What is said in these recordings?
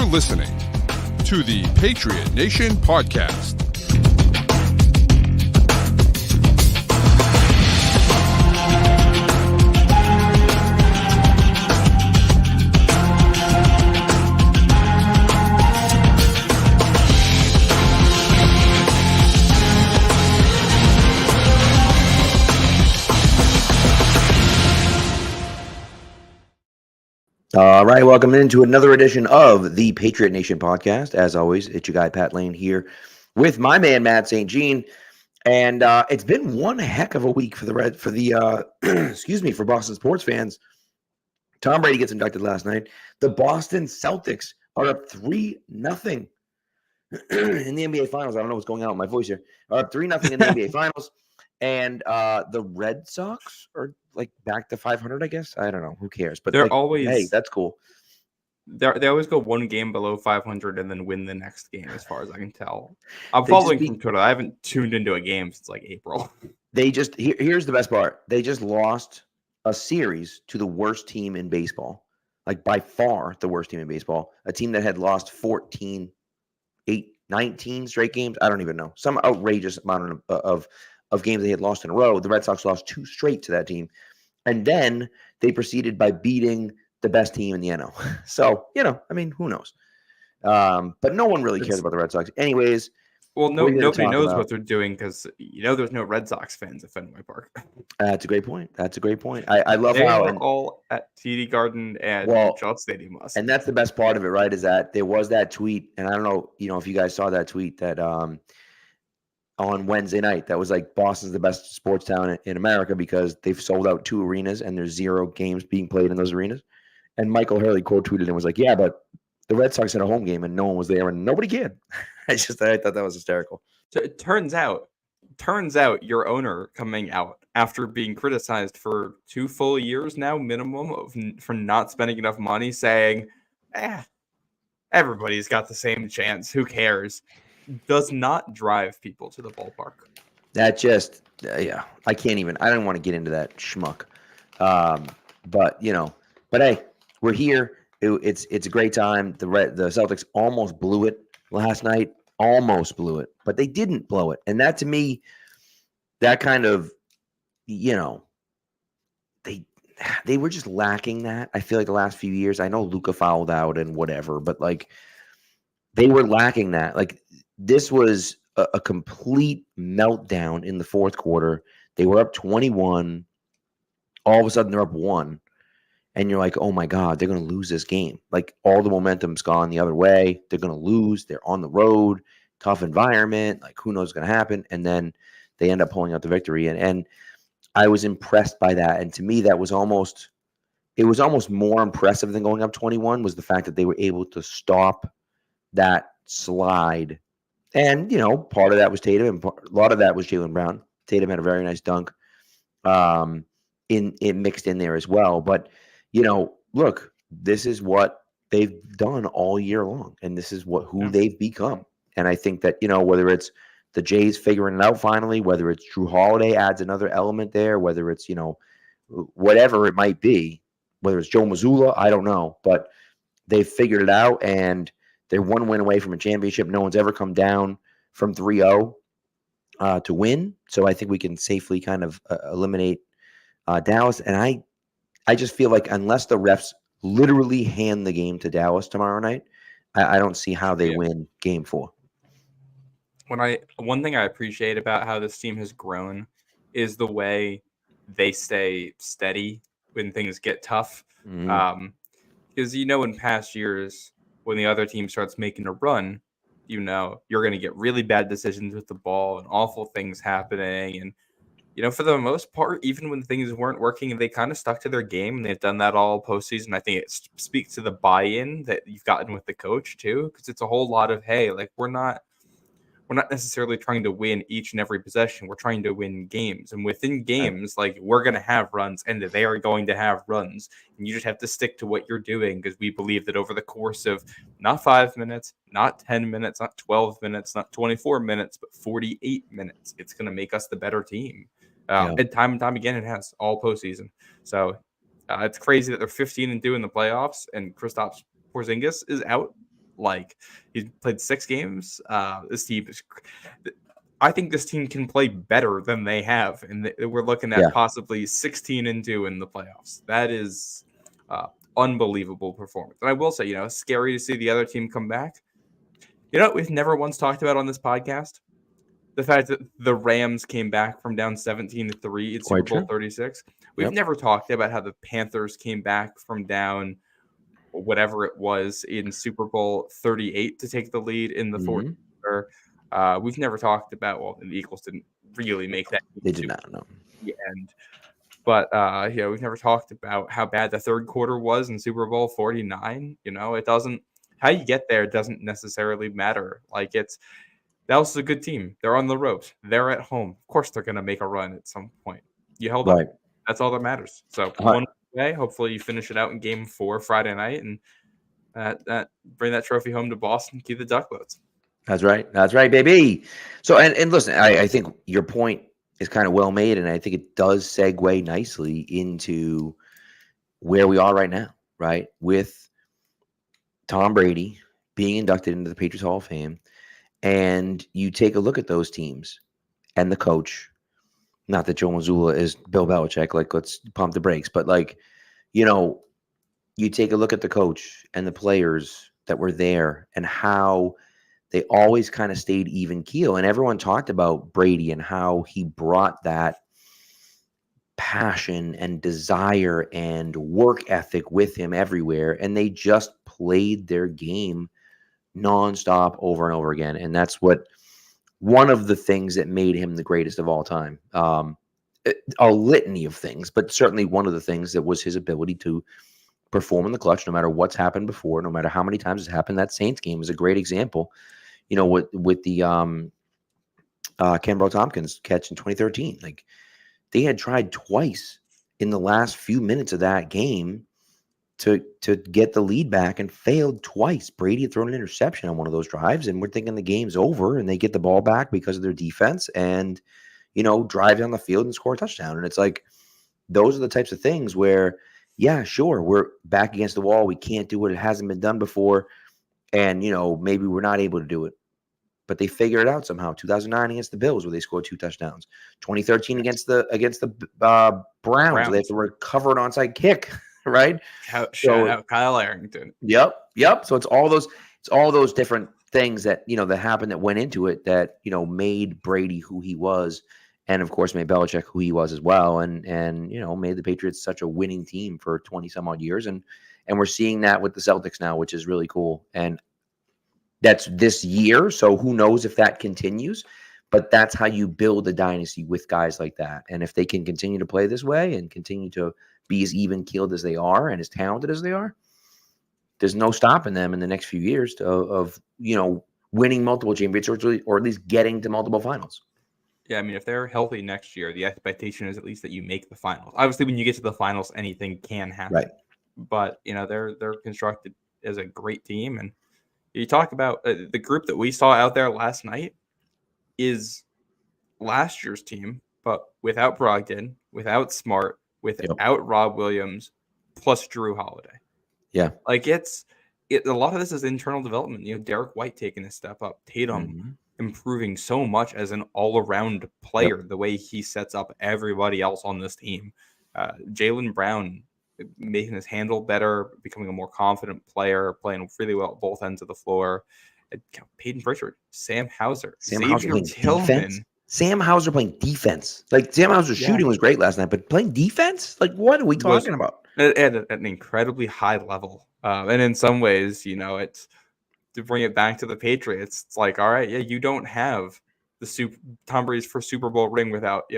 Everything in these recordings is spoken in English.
You're listening to the Patriot Nation Podcast. All right, welcome into another edition of the Patriot Nation Podcast. As always, it's your guy Pat Lane here with my man Matt St. Jean, and it's been one heck of a week for the excuse me, for Boston sports fans. Tom Brady gets inducted last night. The Boston Celtics are up 3-0 in the NBA Finals. I don't know what's going on with my voice here. Are up 3-0 in the NBA Finals, and the Red Sox are like back to 500, I guess. I don't know. Who cares? But they're always, hey, that's cool. They always go one game below 500 and then win the next game, as far as I can tell. I'm following from Twitter. I haven't tuned into a game since like April. Here's the best part. They just lost a series to the worst team in baseball. Like by far the worst team in baseball. A team that had lost 19 straight games. I don't even know. Some outrageous amount of games they had lost in a row. The Red Sox lost 2 straight to that team. And then they proceeded by beating the best team in the NL. So, I mean, who knows? But no one really cares about the Red Sox. Anyways. Well, nobody knows what they're doing because, there's no Red Sox fans at Fenway Park. That's a great point. I love they how. They are all at TD Garden and Gillette Stadium last. And that's the best part of it, right, is that there was that tweet. And I don't know, if you guys saw that tweet that on Wednesday night, that was like Boston's the best sports town in America because they've sold out 2 arenas and there's 0 games being played in those arenas. And Michael Hurley quote tweeted and was like, yeah, but the Red Sox had a home game and no one was there and nobody cared. I thought that was hysterical. So it turns out your owner coming out after being criticized for 2 full years now, minimum, for not spending enough money, saying, everybody's got the same chance. Who cares? Does not drive people to the ballpark. That just, I can't even. I don't want to get into that schmuck. But hey, we're here. It's a great time. The Celtics almost blew it last night. Almost blew it, but they didn't blow it. And that, to me, that kind of, they were just lacking that. I feel like the last few years, I know Luka fouled out and whatever, but like they were lacking that. Like this was a complete meltdown in the fourth quarter. They were up 21. All of a sudden, they're up 1. And you're like, oh, my God, they're going to lose this game. Like, all the momentum's gone the other way. They're going to lose. They're on the road. Tough environment. Like, who knows what's going to happen? And then they end up pulling out the victory. And I was impressed by that. And to me, it was almost more impressive than going up 21 was the fact that they were able to stop that slide. And, part of that was Tatum, and a lot of that was Jaylen Brown. Tatum had a very nice dunk in mixed in there as well. But, look, this is what they've done all year long, and this is who they've become. And I think that, whether it's the Jays figuring it out finally, whether it's Drew Holiday adds another element there, whether it's, whatever it might be, whether it's Joe Mazzulla, I don't know. But they've figured it out, and they're 1 win away from a championship. No one's ever come down from 3-0 to win. So I think we can safely kind of eliminate Dallas. And I just feel like unless the refs literally hand the game to Dallas tomorrow night, I don't see how they win game 4. One thing I appreciate about how this team has grown is the way they stay steady when things get tough. Because in past years, when the other team starts making a run, you're going to get really bad decisions with the ball and awful things happening. And, for the most part, even when things weren't working, they kind of stuck to their game. And they've done that all postseason. I think it speaks to the buy-in that you've gotten with the coach, too, because it's a whole lot of, hey, like we're not necessarily trying to win each and every possession. We're trying to win games. And within games, like we're going to have runs and they are going to have runs. And you just have to stick to what you're doing because we believe that over the course of not 5 minutes, not 10 minutes, not 12 minutes, not 24 minutes, but 48 minutes, it's going to make us the better team. And time again, it has all postseason. So it's crazy that they're 15-2 in the playoffs and Kristaps Porzingis is out. Like, he's played 6 games. This team is. I think this team can play better than they have, and we're looking at possibly 16-2 in the playoffs. That is unbelievable performance. And I will say, it's scary to see the other team come back. We've never once talked about on this podcast the fact that the Rams came back from down 17-3 in Super Bowl 36. We've never talked about how the Panthers came back from down whatever it was in Super Bowl 38 to take the lead in the fourth quarter. We've never talked about, the Eagles didn't really make that. They did not, no. The end. But, we've never talked about how bad the third quarter was in Super Bowl 49. It doesn't – how you get there doesn't necessarily matter. Dallas is a good team. They're on the ropes. They're at home. Of course they're going to make a run at some point. You held up. That's all that matters. So one day, hopefully you finish it out in Game 4 Friday night and that bring that trophy home to Boston, keep the duck boats. That's right. That's right, baby. So, and listen, I think your point is kind of well made, and I think it does segue nicely into where we are right now, right? With Tom Brady being inducted into the Patriots Hall of Fame, and you take a look at those teams and the coach. Not that Joe Mazzulla is Bill Belichick, let's pump the brakes, but you take a look at the coach and the players that were there and how they always kind of stayed even keel. And everyone talked about Brady and how he brought that passion and desire and work ethic with him everywhere. And they just played their game nonstop over and over again. And that's one of the things that made him the greatest of all time. A litany of things, but certainly one of the things that was his ability to perform in the clutch, no matter what's happened before, no matter how many times it's happened. That Saints game is a great example. With the Kenbro Tompkins catch in 2013, they had tried twice in the last few minutes of that game to get the lead back and failed twice. Brady had thrown an interception on one of those drives, and we're thinking the game's over, and they get the ball back because of their defense and, drive down the field and score a touchdown. And it's those are the types of things where, yeah, sure, we're back against the wall. We can't do it hasn't been done before. And, maybe we're not able to do it. But they figure it out somehow. 2009 against the Bills, where they scored 2 touchdowns. 2013 against the Browns, where they have to recover an onside kick, right? Shout out Kyle Arrington. Yep. So it's all those different things that that happened that went into it that made Brady who he was, and of course made Belichick who he was as well, and made the Patriots such a winning team for 20 some odd years, and we're seeing that with the Celtics now, which is really cool. And that's this year, so who knows if that continues, but that's how you build a dynasty with guys like that. And if they can continue to play this way and continue to be as even-keeled as they are and as talented as they are, there's no stopping them in the next few years of winning multiple championships or at least getting to multiple finals. Yeah, I mean, if they're healthy next year, the expectation is at least that you make the finals. Obviously, when you get to the finals, anything can happen. Right. But, they're constructed as a great team. And you talk about the group that we saw out there last night is last year's team, but without Brogdon, without Smart, without Rob Williams, plus Drew Holiday. Yeah. A lot of this is internal development. Derek White taking a step up, Tatum improving so much as an all-around player, the way he sets up everybody else on this team. Jaylen Brown making his handle better, becoming a more confident player, playing really well at both ends of the floor. Peyton Pritchard, Sam Hauser, Xavier Tillman. Sam Hauser playing defense. Sam Hauser's shooting was great last night, but playing defense? What are we talking about? At an incredibly high level. And in some ways, it's to bring it back to the Patriots. It's all right, you don't have Tom Brady's first Super Bowl ring without,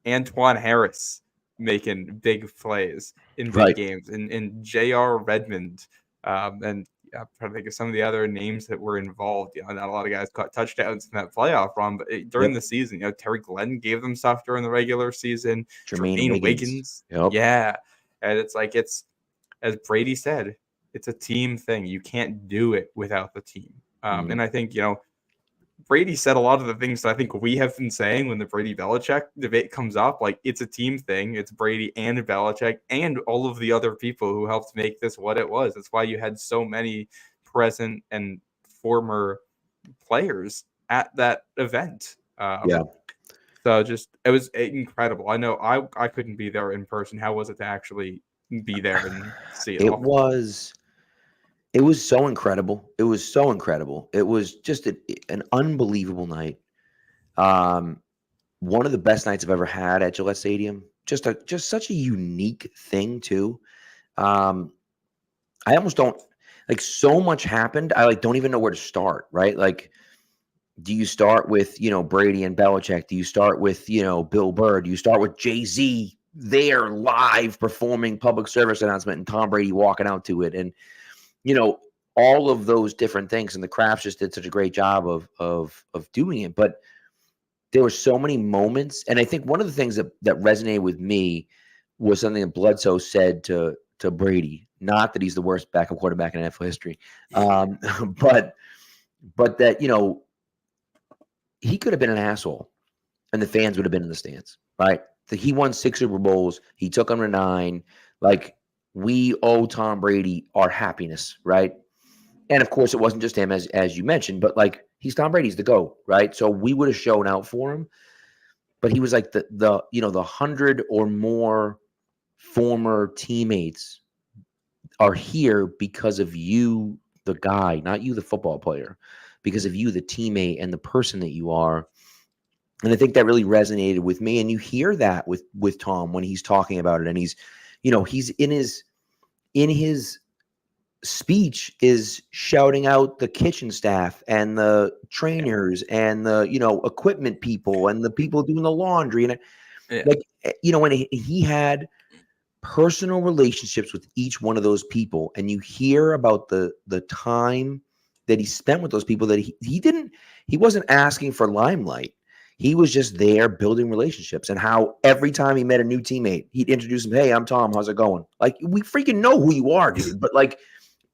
Antoine Harris making big plays in big games, and J.R. Redmond, and I'm trying to think of some of the other names that were involved. Not a lot of guys caught touchdowns in that playoff run, but during the season, Terry Glenn gave them stuff during the regular season. Jermaine Wiggins. Yeah. And it's as Brady said, it's a team thing. You can't do it without the team. And I think, Brady said a lot of the things that I think we have been saying when the Brady-Belichick debate comes up. It's a team thing. It's Brady and Belichick and all of the other people who helped make this what it was. That's why you had so many present and former players at that event. Yeah. So it was incredible. I know I couldn't be there in person. How was it to actually be there and see it It all? was so incredible. It was so incredible. It was just an unbelievable night. One of the best nights I've ever had at Gillette Stadium. Just such a unique thing too. I almost don't like, so much happened. I don't even know where to start, right? Like, do you start with, Brady and Belichick? Do you start with, Bill Burr? Do you start with Jay-Z there live performing public service announcement and Tom Brady walking out to it? And, all of those different things. And the Crafts just did such a great job of doing it. But there were so many moments. And I think one of the things that resonated with me was something that Bledsoe said to Brady. Not that he's the worst backup quarterback in NFL history, but that, he could have been an asshole and the fans would have been in the stands, right? He won 6 Super Bowls. He took them to 9. Like, we owe Tom Brady our happiness, right? And of course, it wasn't just him, as you mentioned, but he's Tom Brady's the GOAT, right? So we would have shown out for him. But he was like the 100 or more former teammates are here because of you, the guy, not you, the football player, because of you, the teammate, and the person that you are. And I think that really resonated with me. And you hear that with Tom when he's talking about it, and he's in his speech is shouting out the kitchen staff and the trainers and the equipment people and the people doing the laundry, and when he had personal relationships with each one of those people, and you hear about the time that he spent with those people, that he wasn't asking for limelight. He was just there building relationships, and how every time he met a new teammate, he'd introduce him. Hey, I'm Tom. How's it going? Like, we freaking know who you are, dude.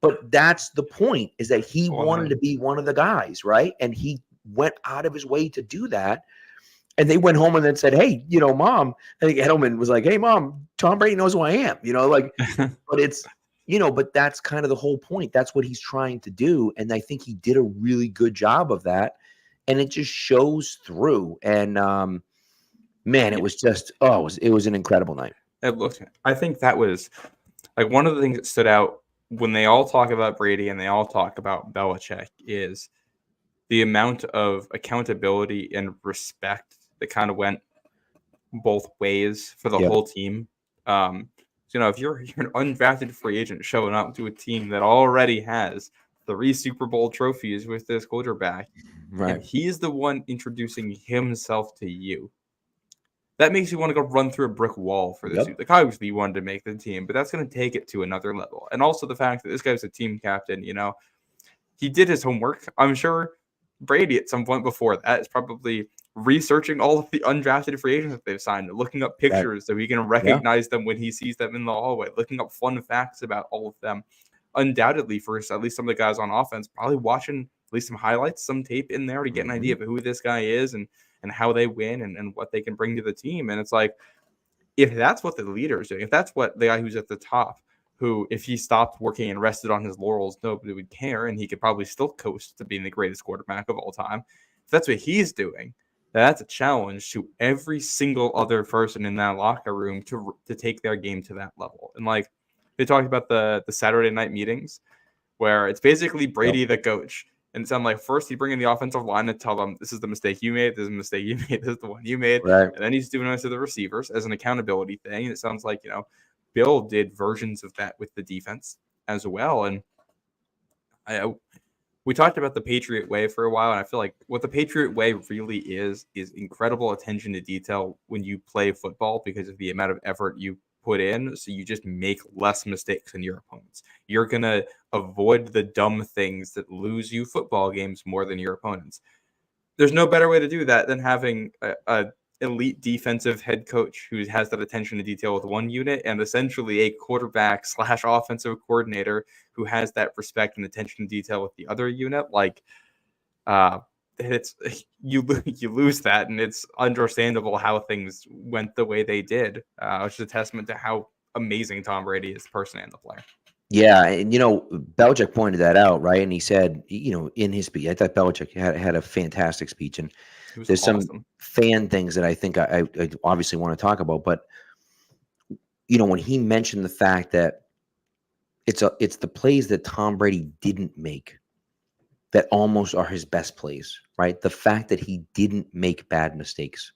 But that's the point, is that he wanted to be one of the guys, right? And he went out of his way to do that. And they went home and then said, hey, Mom, I think Edelman was like, hey, Mom, Tom Brady knows who I am, but it's, but that's kind of the whole point. That's what he's trying to do. And I think he did a really good job of that. And it just shows through. And man, it was just, it was an incredible night. I think that was one of the things that stood out when they all talk about Brady and they all talk about Belichick is the amount of accountability and respect that kind of went both ways for the whole team. If you're an undrafted free agent showing up to a team that already has 3 Super Bowl trophies with this quarterback, right, and he's the one introducing himself to you, that makes you want to go run through a brick wall for this. Like, obviously you wanted to make the team, but that's going to take it to another level. And also the fact that this guy's a team captain, he did his homework. I'm sure Brady at some point before that is probably researching all of the undrafted free agents that they've signed, looking up pictures so he can recognize them when he sees them in the hallway, looking up fun facts about all of them. Undoubtedly, for at least some of the guys on offense, probably watching at least some highlights, some tape in there to get an idea of who this guy is and how they win and what they can bring to the team. And it's like, if that's what the leader is doing, if that's what the guy who's at the top, who, if he stopped working and rested on his laurels, nobody would care, and he could probably still coast to being the greatest quarterback of all time. If that's what he's doing, that's a challenge to every single other person in that locker room to take their game to that level. And they talked about the Saturday night meetings where it's basically Brady, the coach. And it's like, first he bring in the offensive line and tell them, this is the mistake you made, this is the mistake you made, this is the one you made. Right. And then he's doing it to the receivers as an accountability thing. And it sounds like, Bill did versions of that with the defense as well. And we talked about the Patriot way for a while, and I feel like what the Patriot way really is incredible attention to detail when you play football because of the amount of effort you put in, so you just make less mistakes than your opponents. You're going to avoid the dumb things that lose you football games more than your opponents. There's no better way to do that than having a elite defensive head coach who has that attention to detail with one unit, and essentially a quarterback / offensive coordinator who has that respect and attention to detail with the other unit. It's you lose that, and it's understandable how things went the way they did, which is a testament to how amazing Tom Brady is, the person and the player. Yeah, and Belichick pointed that out, right? And he said, in his speech, I thought Belichick had a fantastic speech, and It was there's some awesome. fan things that I think I obviously want to talk about, but when he mentioned the fact that it's the plays that Tom Brady didn't make that almost are his best plays, right? The fact that he didn't make bad mistakes,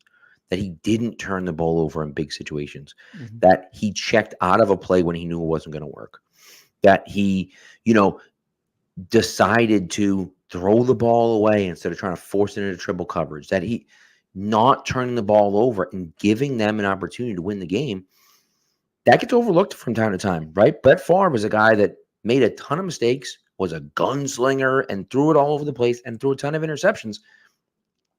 that he didn't turn the ball over in big situations, Mhm. that he checked out of a play when he knew it wasn't going to work, that he, decided to throw the ball away instead of trying to force it into triple coverage, that he not turning the ball over and giving them an opportunity to win the game. That gets overlooked from time to time, right? Brett Favre was a guy that made a ton of mistakes, was a gunslinger, and threw it all over the place and threw a ton of interceptions.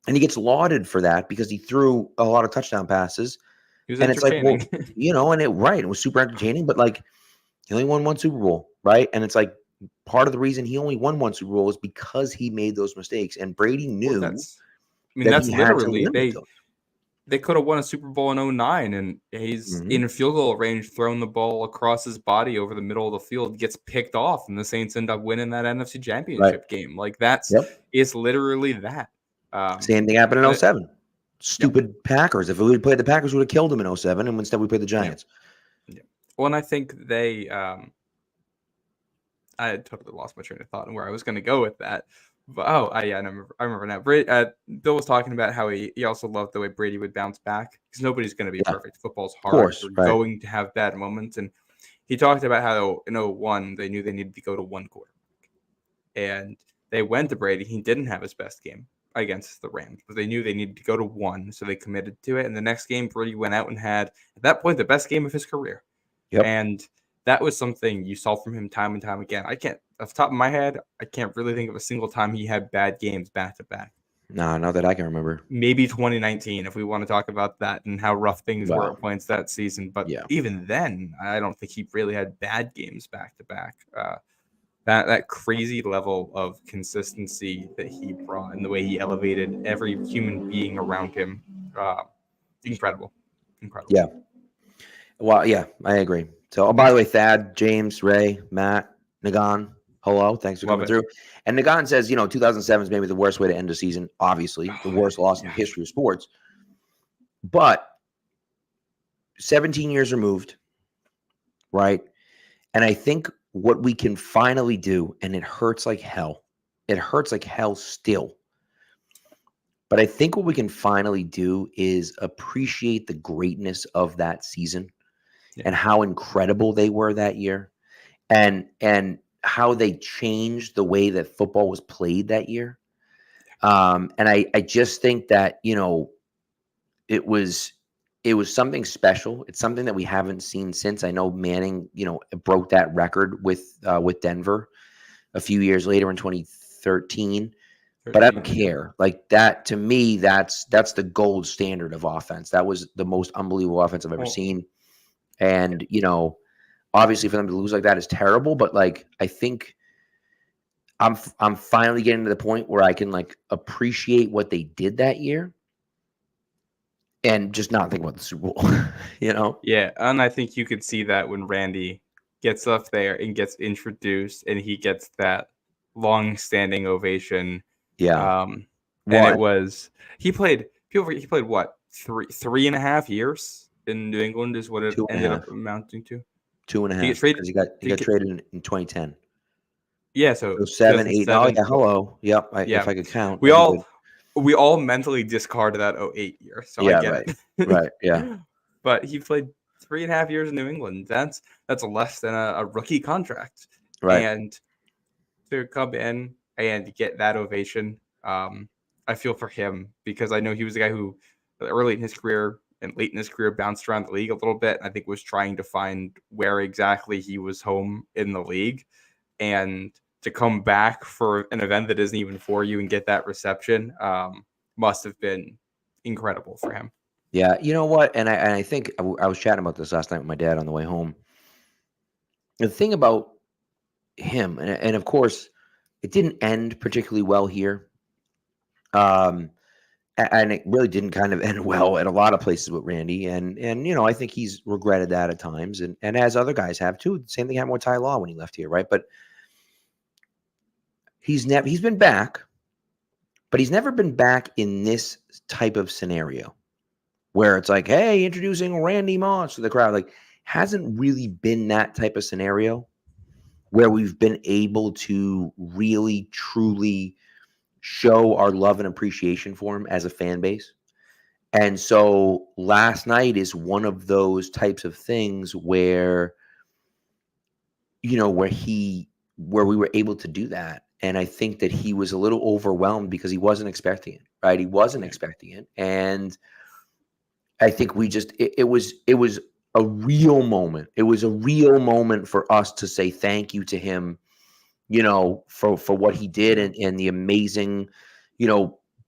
And he gets lauded for that because he threw a lot of touchdown passes. He was And it's like, entertaining. well, it was super entertaining, but like he only won one Super Bowl, right? And it's like part of the reason he only won one Super Bowl is because he made those mistakes. And Brady Well, knew that that's he had to literally limit those. they could have won a Super Bowl in 09, and he's Mhm. in field goal range, throwing the ball across his body over the middle of the field, gets picked off, and the Saints end up winning that NFC Right. Championship game. Like Yep. it's literally that. Same thing happened in But 07. yep, Stupid Packers. If we had played the Packers, we would have killed them in 07. And instead we played the yep, Giants. yep. Well, and I think they I had totally lost my train of thought and where I was going to go with that. But yeah, I remember now. Bill was talking about how he also loved the way Brady would bounce back because nobody's going to be Yeah, perfect. Football's of hard. course. You're Right. going to have bad moments, and he talked about how in 01 they knew they needed to go to one quarter, and they went to Brady. He didn't have his best game against the Rams, but they knew they needed to go to one, so they committed to it. And the next game, Brady went out and had at that point the best game of his career. Yep. And that was something you saw from him time and time again. I can't, off the top of my head, I can't really think of a single time he had bad games back to back. No, not that I can remember. Maybe 2019, if we want to talk about that and how rough things were at points that season. But Yeah. even then, I don't think he really had bad games back to back. That crazy level of consistency that he brought and the way he elevated every human being around him, incredible. Yeah. Well, yeah, I agree. So, by the way, Thad, James, Ray, Matt, Nagan, hello. Thanks for Love coming it. through. And Nagan says, 2007 is maybe the worst way to end a season, obviously, the worst loss in the history of sports. But 17 years removed, right? And I think what we can finally do, and it hurts like hell still. But I think what we can finally do is appreciate the greatness of that season and how incredible they were that year and how they changed the way that football was played that year. And I just think that, it was something special. It's something that we haven't seen since. I know Manning, broke that record with Denver a few years later in 2013. But I don't care. Like that to me, that's the gold standard of offense. That was the most unbelievable offense I've ever seen. And, obviously for them to lose like that is terrible, but like I think I'm finally getting to the point where I can like appreciate what they did that year and just not think about the Super Bowl, Yeah, and I think you could see that when Randy gets up there and gets introduced and he gets that long-standing ovation. Yeah. And it was he played what, 3.5 years in New England is what it Two and a ended half. up amounting to. 2.5 He gets traded. because he got traded in 2010. Yeah, so So 7, 8. Oh 2007. yeah, hello. Yep. Yeah, If I could count, we that'd be good. all mentally discard that 08 year, so I Yeah, get right. it. Right. Yeah. But he played 3.5 years in New England. That's less than a rookie contract. Right. And to come in and get that ovation, I feel for him because I know he was a guy who early in his career and late in his career bounced around the league a little bit. I think was trying to find where exactly he was home in the league, and to come back for an event that isn't even for you and get that reception must have been incredible for him. Yeah, you know what? And I think I was chatting about this last night with my dad on the way home. The thing about him, and of course, it didn't end particularly well here. and it really didn't kind of end well at a lot of places with Randy. And I think he's regretted that at times, and as other guys have too. The same thing happened with Ty Law when he left here, right? But he's been back, but he's never been back in this type of scenario where it's like, hey, introducing Randy Moss to the crowd. Like, hasn't really been that type of scenario where we've been able to really, truly show our love and appreciation for him as a fan base. And so last night is one of those types of things where, where we were able to do that. And I think that he was a little overwhelmed because he wasn't expecting it, right? He wasn't expecting it. And I think it was a real moment. It was a real moment for us to say thank you to him, for what he did and the amazing,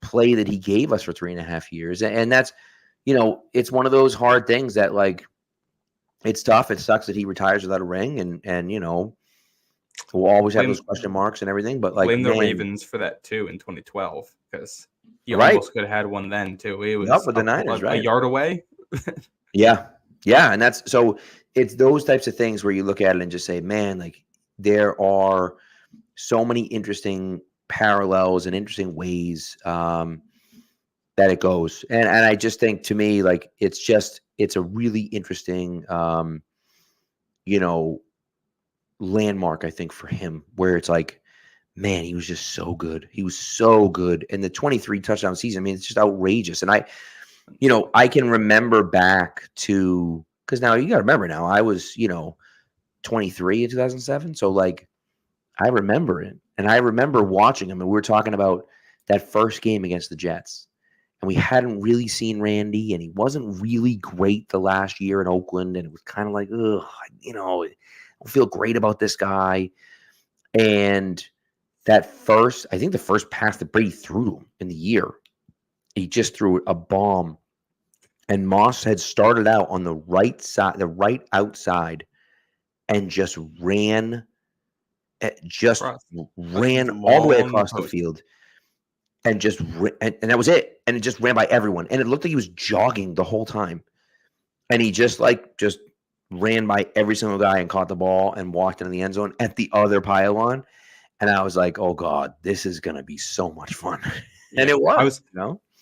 play that he gave us for 3.5 years. And that's, it's one of those hard things that, like, it's tough. It sucks that he retires without a ring, and we'll always have those question marks and everything. But, like, blame the Ravens for that too in 2012, because he Right. almost could have had one then too. It was with the Niners, a right? yard away. Yeah. And that's so. It's those types of things where you look at it and just say, man, like, there are so many interesting parallels and interesting ways that it goes. And I just think, to me, like, it's a really interesting, landmark, I think, for him, where it's like, man, he was just so good. He was so good. And the 23 touchdown season, I mean, it's just outrageous. And I can remember back to, because now you got to remember, now I was, 23 in 2007. So, like, I remember it. And I remember watching him, and we were talking about that first game against the Jets. And we hadn't really seen Randy, and he wasn't really great the last year in Oakland. And it was kind of like, ugh, I don't feel great about this guy. And I think the first pass that Brady threw to him in the year, he just threw a bomb. And Moss had started out on the right side, the right outside, and just ran all the way across the field. And just and that was it. And it just ran by everyone. And it looked like he was jogging the whole time. And he just ran by every single guy and caught the ball and walked into the end zone at the other pylon. And I was like, oh God, this is gonna be so much fun. And it was.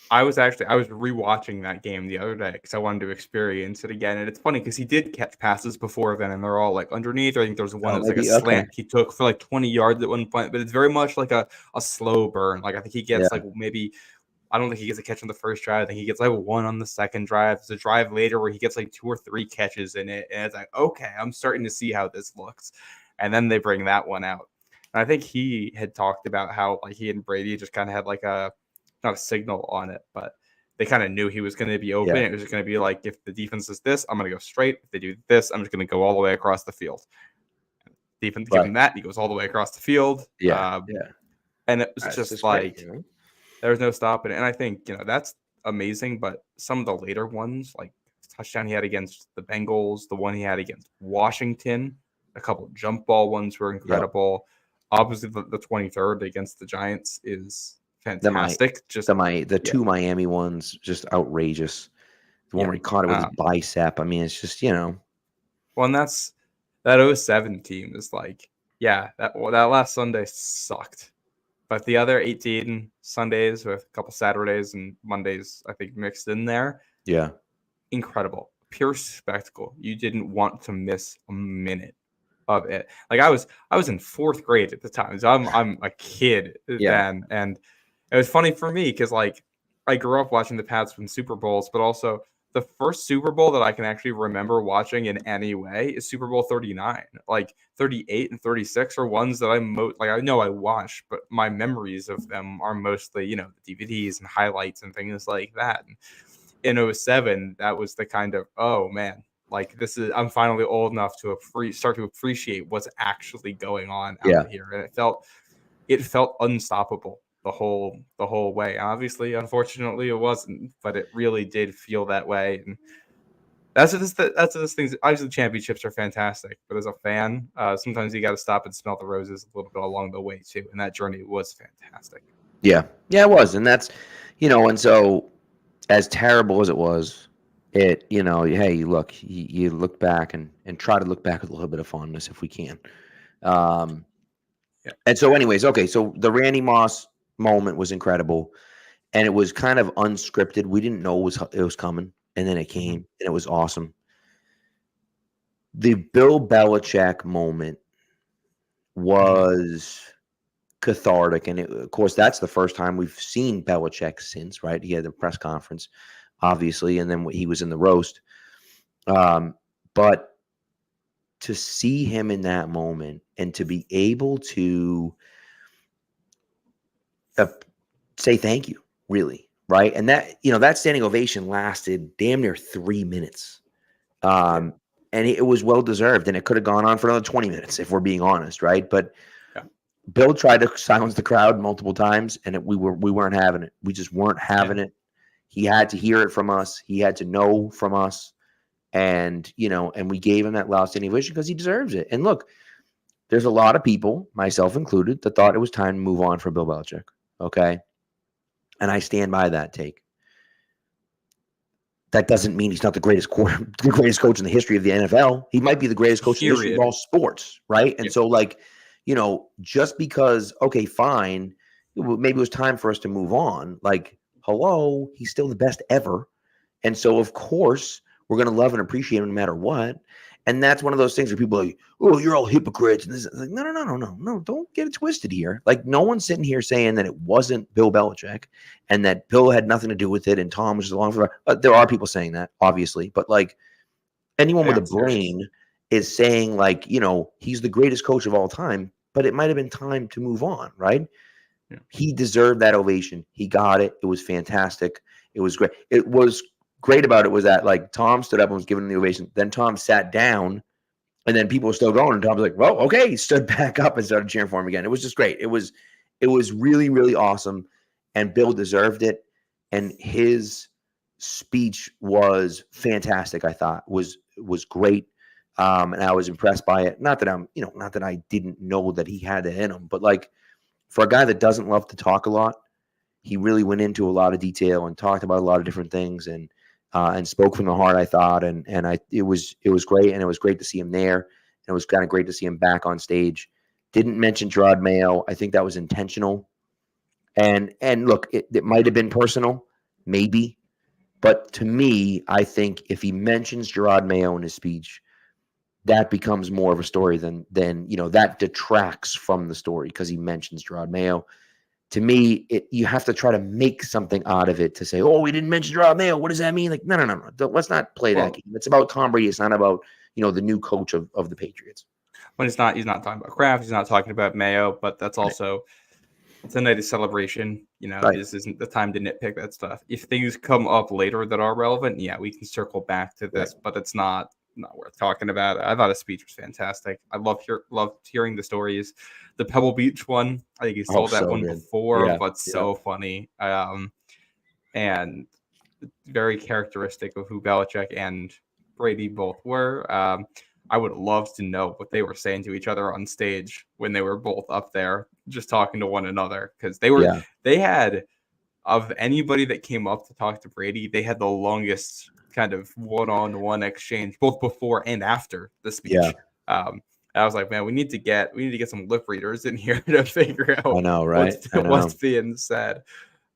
I was rewatching that game the other day because I wanted to experience it again. And it's funny because he did catch passes before then, and they're all like underneath. I think there's one that's like a slant he took for like 20 yards at one point, but it's very much like a slow burn. Like, I think he gets I don't think he gets a catch on the first drive. I think he gets like one on the second drive. There's a drive later where he gets like 2 or 3 catches in it. And it's like, okay, I'm starting to see how this looks. And then they bring that one out. And I think he had talked about how, like, he and Brady just kind of had like not a signal on it, but they kind of knew he was going to be open. It was just going to be like, if the defense is this, I'm going to go straight. If they do this, I'm just going to go all the way across the field. Defense give him that, he goes all the way across the field. And it was just like, there's no stopping it. And I think, that's amazing. But some of the later ones, like the touchdown he had against the Bengals, the one he had against Washington, a couple of jump ball ones were incredible. Obviously, the 23rd against the Giants is fantastic. The 2 Miami ones, just outrageous. The one where he caught it with his bicep. I mean, it's just, Well, and that 07 team is like, that last Sunday sucked. But the other 18 Sundays with a couple Saturdays and Mondays, I think, mixed in there. Yeah. Incredible. Pure spectacle. You didn't want to miss a minute of it. Like, I was in 4th grade at the time. So I'm a kid then. And it was funny for me because, like, I grew up watching the Pats win Super Bowls, but also the first Super Bowl that I can actually remember watching in any way is Super Bowl 39. Like, 38 and 36 are ones that I know I watched, but my memories of them are mostly, the DVDs and highlights and things like that. And in 07, that was the kind of, oh man, like, I'm finally old enough to start to appreciate what's actually going on out here. And it felt unstoppable the whole way. Obviously, unfortunately, it wasn't, but it really did feel that way. And that's those things. Obviously, the championships are fantastic, but as a fan, sometimes you got to stop and smell the roses a little bit along the way too. And that journey was fantastic. Yeah, it was, and that's And so as terrible as it was, hey, look, you look back and try to look back with a little bit of fondness if we can. Um, Yeah. and so, anyways, okay, so the Randy Moss moment was incredible, and it was kind of unscripted. We didn't know it was coming, and then it came, and it was awesome. The Bill Belichick moment was cathartic, and of course, that's the first time we've seen Belichick since, right? He had the press conference, obviously, and then he was in the roast. But to see him in that moment and to be able to uh, say thank you, really, right? And that standing ovation lasted damn near 3 minutes. Yeah. And it was well deserved, and it could have gone on for another 20 minutes if we're being honest, right? But Yeah. Bill tried to silence the crowd multiple times, and we weren't having it. We just weren't having it. He had to hear it from us. He had to know from us, and we gave him that loud standing ovation because he deserves it. And look, there's a lot of people, myself included, that thought it was time to move on for Bill Belichick. Okay, and I stand by that take. That doesn't mean he's not the greatest coach in the history of the NFL. He might be the greatest coach in the history of all sports, right? And so, just because, okay, fine, maybe it was time for us to move on. Like, hello, he's still the best ever. And so, of course, we're going to love and appreciate him no matter what. And that's one of those things where people are like, oh, you're all hypocrites. And this is like, no. Don't get it twisted here. Like, no one's sitting here saying that it wasn't Bill Belichick and that Bill had nothing to do with it and Tom was just along for it. There are people saying that, obviously. But, like, anyone with a brain is saying, like, he's the greatest coach of all time, but it might have been time to move on, right? Yeah. He deserved that ovation. He got it. It was fantastic. It was great. It was great about it was that, like, Tom stood up and was giving him the ovation. Then Tom sat down, and then people were still going. And Tom was like, "Well, okay." He stood back up and started cheering for him again. It was just great. It was really, really awesome, and Bill deserved it. And his speech was fantastic. I thought was great, and I was impressed by it. Not that I didn't know that he had it in him, but, like, for a guy that doesn't love to talk a lot, he really went into a lot of detail and talked about a lot of different things and spoke from the heart, I thought. And it was great. And it was great to see him there. And it was kind of great to see him back on stage. Didn't mention Gerard Mayo. I think that was intentional. And look, it might have been personal, maybe. But to me, I think if he mentions Gerard Mayo in his speech, that becomes more of a story than that detracts from the story because he mentions Gerard Mayo. To me, you have to try to make something out of it to say, "Oh, we didn't mention Gerard Mayo. What does that mean?" Like, no. Let's not play that game. It's about Tom Brady. It's not about the new coach of the Patriots. When he's not talking about Kraft. He's not talking about Mayo. But that's also it's a night of celebration. Right. This isn't the time to nitpick that stuff. If things come up later that are relevant, yeah, we can circle back to this. Right. But it's not worth talking about. I thought his speech was fantastic. I loved hearing the stories. The Pebble Beach one, I think he's told that one good. before, but so funny. And very characteristic of who Belichick and Brady both were. I would love to know what they were saying to each other on stage when they were both up there just talking to one another, because they had, of anybody that came up to talk to Brady, they had the longest kind of one-on-one exchange both before and after the speech. I was like, man, we need to get some lip readers in here to figure out I know, right? what's being said.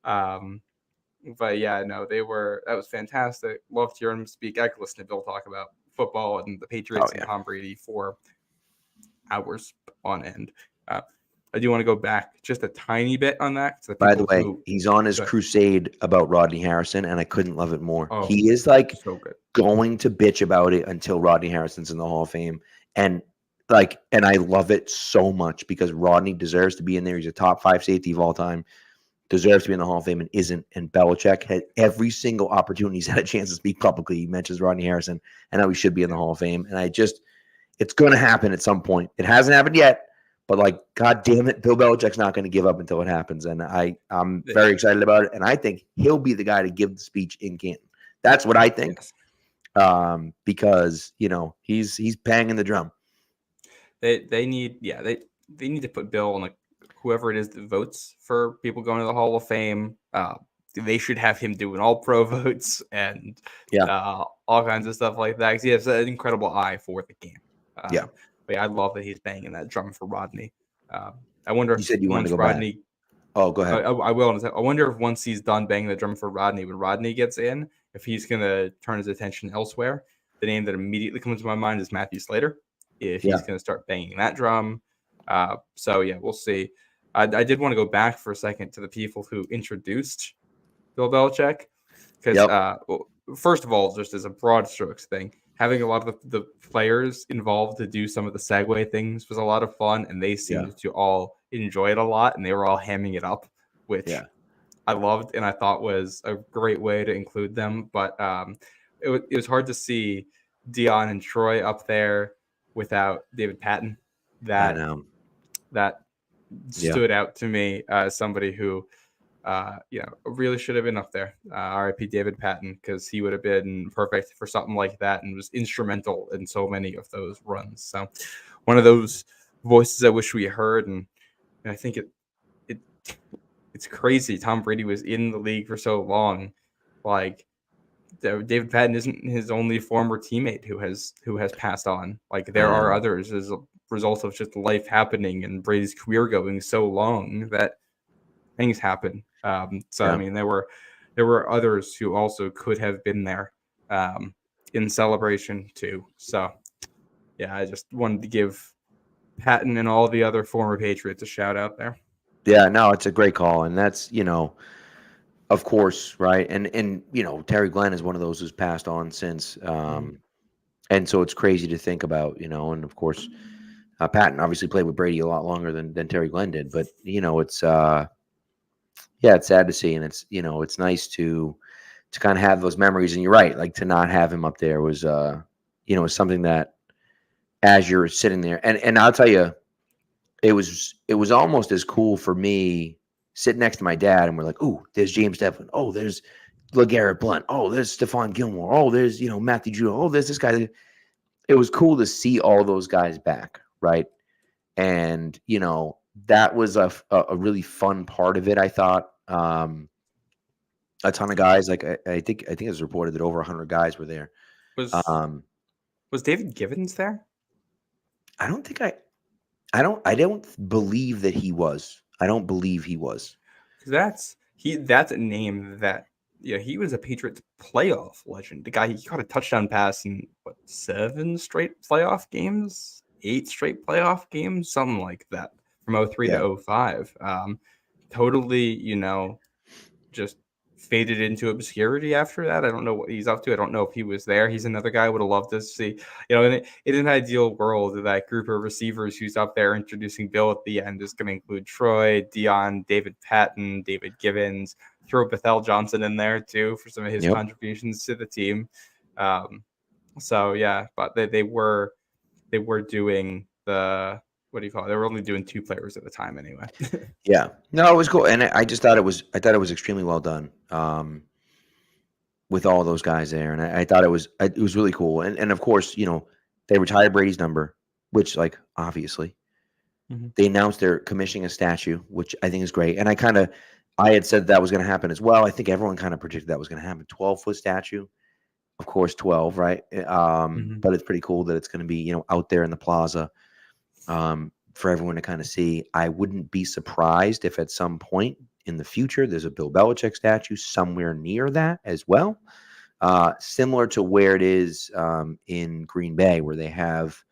But yeah, no, that was fantastic. Loved hearing him speak. I could listen to Bill talk about football and the Patriots and Tom Brady for hours on end. I do want to go back just a tiny bit on that. By the way, he's on his crusade about Rodney Harrison, and I couldn't love it more. He is going to bitch about it until Rodney Harrison's in the Hall of Fame. And I love it so much because Rodney deserves to be in there. He's a top 5 safety of all time, deserves to be in the Hall of Fame and isn't. And Belichick had every single opportunity he's had a chance to speak publicly. He mentions Rodney Harrison and how he should be in the Hall of Fame. And it's going to happen at some point. It hasn't happened yet. But, God damn it, Bill Belichick's not going to give up until it happens. And I'm very excited about it. And I think he'll be the guy to give the speech in Canton. That's what I think. Yes. Because, he's banging the drum. They need to put Bill on whoever it is that votes for people going to the Hall of Fame. they should have him doing all pro votes and all kinds of stuff like that, because he has an incredible eye for the game. But I love that he's banging that drum for Rodney. I wonder you said you wanted to go Rodney. back. Oh, go ahead. I will. I wonder if once he's done banging the drum for Rodney, when Rodney gets in, if he's going to turn his attention elsewhere. The name that immediately comes to my mind is Matthew Slater. If he's going to start banging that drum. So, yeah, we'll see. I did want to go back for a second to the people who introduced Bill Belichick. Because, well, first of all, just as a broad strokes thing, having a lot of the players involved to do some of the segue things was a lot of fun. And they seemed to all enjoy it a lot. And they were all hamming it up, which I loved and I thought was a great way to include them. But it was hard to see Dion and Troy up there without David Patton. That stood out to me as somebody who, really should have been up there. RIP David Patton, because he would have been perfect for something like that and was instrumental in so many of those runs. So one of those voices I wish we heard, and I think it's crazy. Tom Brady was in the league for so long, like. David Patton isn't his only former teammate who has passed on. Like there are others as a result of just life happening and Brady's career going so long that things happen. I mean, there were others who also could have been there in celebration too. So yeah, I just wanted to give Patton and all the other former Patriots a shout out there. Yeah, no, it's a great call, and that's of course, right? And Terry Glenn is one of those who's passed on since, and so it's crazy to think about, and of course, Patton obviously played with Brady a lot longer than Terry Glenn did, but it's it's sad to see, and it's it's nice to kind of have those memories. And you're right, like to not have him up there was something that as you're sitting there, and I'll tell you, it was almost as cool for me. Sitting next to my dad, and we're like, "Ooh, there's James Devlin. Oh, there's LeGarrette Blount. Oh, there's Stephon Gilmore. Oh, there's Matthew Judon. Oh, there's this guy." It was cool to see all those guys back, right? And that was a really fun part of it. I thought a ton of guys, like I think it was reported that over 100 guys were there. Was David Givens there? I don't believe that he was. I don't believe he was. That's a name that he was a Patriots playoff legend. The guy, he caught a touchdown pass in 7 straight playoff games, 8 straight playoff games, something like that from 03 to 05. Totally, just faded into obscurity after that. I don't know what he's up to. I don't know if he was there. He's another guy I would have loved to see. In an ideal world, that group of receivers who's up there introducing Bill at the end is going to include Troy, Dion, David Patton, David Givens, throw Bethel Johnson in there too for some of his contributions to the team. So yeah, but they were doing the, what do you call it? They were only doing 2 players at the time anyway. Yeah. No, it was cool. And I just thought it was extremely well done with all those guys there. And I thought it was really cool. And of course, they retired Brady's number, which obviously they announced they're commissioning a statue, which I think is great. And I had said that was going to happen as well. I think everyone kind of predicted that was going to happen. 12-foot statue, of course, 12, right? But it's pretty cool that it's going to be, out there in the plaza. For everyone to kind of see. I wouldn't be surprised if at some point in the future there's a Bill Belichick statue somewhere near that as well, similar to where it is in Green Bay, where they have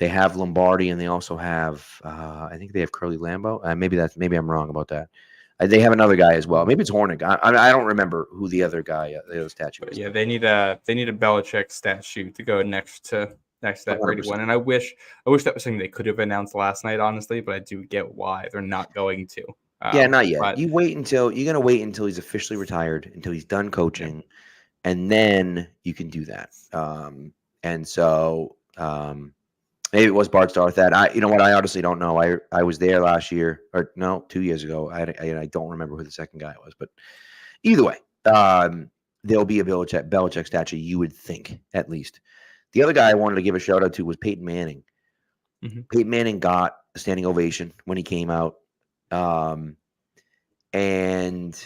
Lombardi and they also have I think they have Curly Lambeau. Maybe I'm wrong about that. They have another guy as well. Maybe it's Hornick. I don't remember who the other guy, the other statue is. Yeah, they need a Belichick statue to go next to that Brady one. And I wish that was something they could have announced last night, honestly, but I do get why they're not going to. Yeah, not yet. You're going to wait until he's officially retired, until he's done coaching, and then you can do that. And so maybe it was Bart Starr that I honestly don't know. I was there last year, or no, 2 years ago. I don't remember who the second guy was, but either way, there'll be a Belichick statue, you would think, at least. The other guy I wanted to give a shout out to was Peyton Manning. Peyton Manning got a standing ovation when he came out. And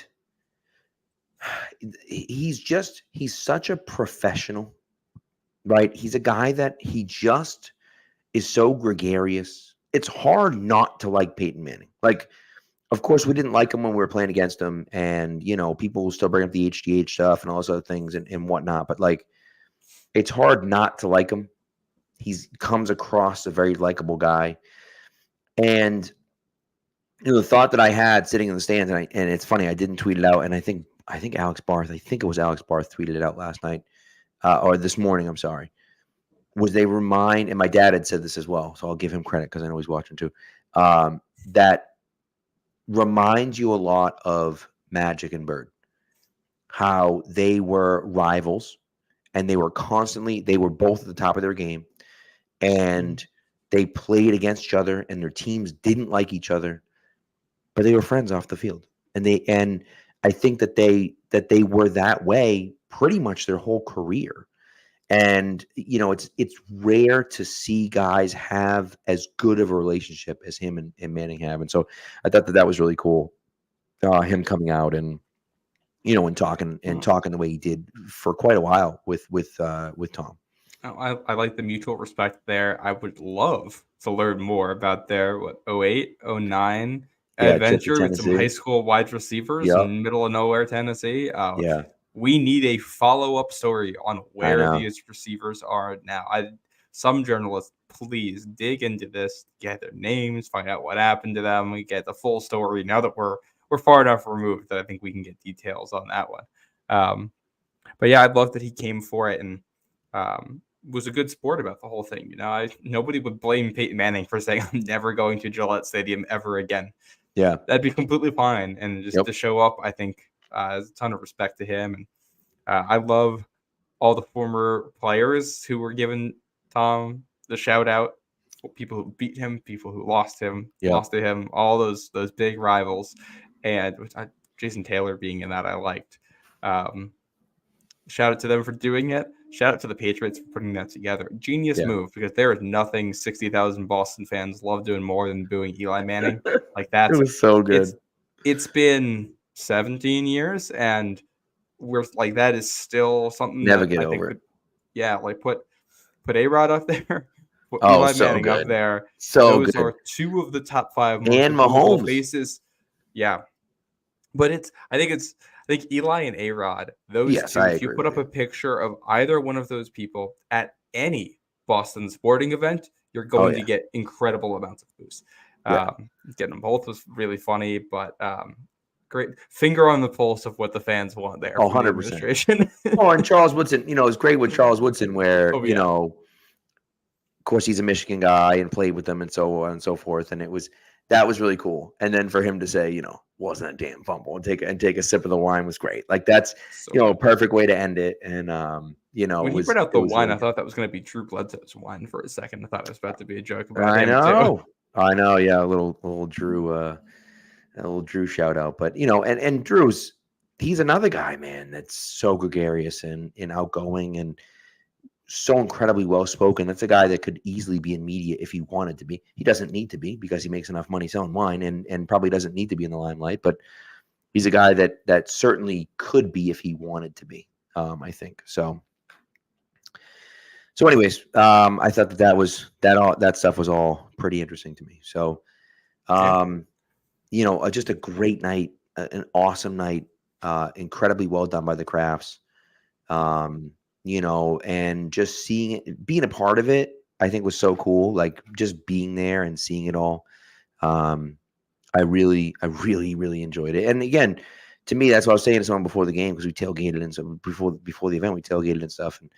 he's such a professional, right? He's a guy that he just is so gregarious. It's hard not to like Peyton Manning. Like, of course, we didn't like him when we were playing against him, and people will still bring up the HGH stuff and all those other things and whatnot. But like, it's hard not to like him. He comes across a very likable guy, and the thought that I had sitting in the stands, and it's funny, I didn't tweet it out, and I think Alex Barth, I think it was Alex Barth tweeted it out last night or this morning. I'm sorry. Was they remind, and my dad had said this as well, so I'll give him credit because I know he's watching too. That reminds you a lot of Magic and Bird, how they were rivals, and they were both at the top of their game, and they played against each other, and their teams didn't like each other, but they were friends off the field. And I think that they were that way pretty much their whole career. And it's rare to see guys have as good of a relationship as him and Manning have. And so I thought that was really cool. Him coming out and talking the way he did for quite a while with Tom. I like the mutual respect there. I would love to learn more about their 08, 09 adventure with some high school wide receivers in middle of nowhere Tennessee. Yeah. We need a follow-up story on where these receivers are now. Some journalists, please dig into this, get their names, find out what happened to them. We get the full story. Now that we're far enough removed that I think we can get details on that one. But yeah, I'd love that he came for it and was a good sport about the whole thing. Nobody would blame Peyton Manning for saying, I'm never going to Gillette Stadium ever again. Yeah. That'd be completely fine. And just to show up, I think there's a ton of respect to him. And I love all the former players who were giving Tom the shout out. People who beat him, people who lost to him, all those big rivals. And Jason Taylor being in that, I liked. Shout out to them for doing it. Shout out to the Patriots for putting that together. Genius move, because there is nothing 60,000 Boston fans love doing more than booing Eli Manning. Like that. It was so good. It's been 17 years, and we're like, that is still something never that get I over think it. Like put A-Rod up there. Put Eli Manning good. up there. So those good. are two of the top 5 most and Mahomes faces. Yeah. But I think Eli and A-Rod, those two, if you put up a picture of either one of those people at any Boston sporting event, you're going to get incredible amounts of boost. Getting them both was really funny, but great finger on the pulse of what the fans want there. 100%. And Charles Woodson, it's great with Charles Woodson where, of course, he's a Michigan guy and played with them and so on and so forth. And that was really cool. And then for him to say, wasn't a damn fumble and take a sip of the wine was great. Like that's, a perfect way to end it. And, when he brought out the wine, I thought that was going to be Drew Bledsoe's wine for a second. I thought it was about to be a joke about him too. I know. Yeah. A little Drew shout out, but and Drew's, he's another guy, man, that's so gregarious and outgoing and so incredibly well spoken. That's a guy that could easily be in media if he wanted to be. He doesn't need to be because he makes enough money selling wine and probably doesn't need to be in the limelight, but he's a guy that certainly could be if he wanted to be. I think so. So anyways, I thought that stuff was all pretty interesting to me. So, just a great night, an awesome night, incredibly well done by the Crafts. And just seeing it, being a part of it, I think was so cool. Like just being there and seeing it all. I really, really enjoyed it. And again, to me, that's what I was saying to someone before the game, because we tailgated and so before the event, we tailgated and stuff. And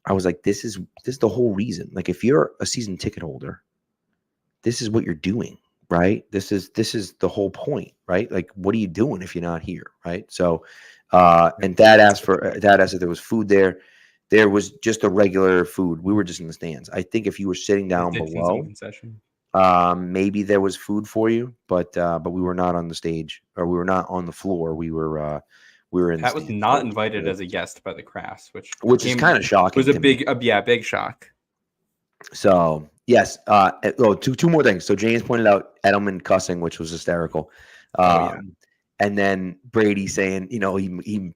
I was like, this is the whole reason. Like if you're a season ticket holder, this is what you're doing, right? This is the whole point, right? Like, what are you doing if you're not here, right? So, and Dad asked if there was food there. There was just a regular food. We were just in the stands. I think if you were sitting down below, maybe there was food for you, but we were not on the stage, or we were not on the floor. We were in. That was not invited as a guest by the Crafts, which is kind of shocking. Was a big shock. So yes, two more things. So James pointed out Edelman cussing, which was hysterical. And then Brady saying, he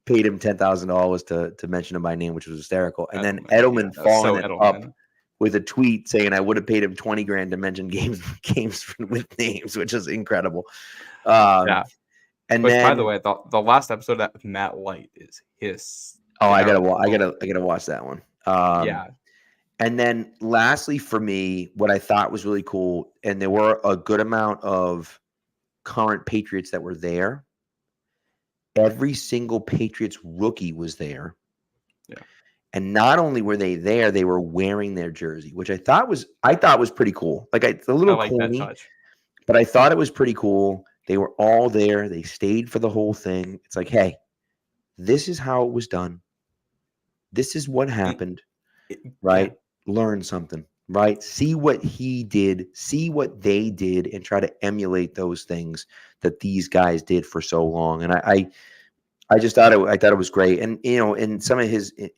paid him $10,000 to mention him by name, which was hysterical. And then Edelman following it up with a tweet saying, I would have paid him $20,000 to mention games with names, which is incredible. Yeah. And Which, then, by the way, the last episode of that with Matt Light is his. Oh, I gotta watch that one. Yeah. And then lastly, for me, what I thought was really cool, and there were a good amount of current Patriots that were there. Every single Patriots rookie was there. Yeah. And not only were they there, they were wearing their jersey, which I thought was pretty cool. Like it's a little corny, but I thought it was pretty cool. They were all there. They stayed for the whole thing. It's like, hey, this is how it was done. This is what happened, right? Yeah. Learn something, right? See what he did, see what they did, and try to emulate those things that these guys did for so long. And I just thought it was great. And in some of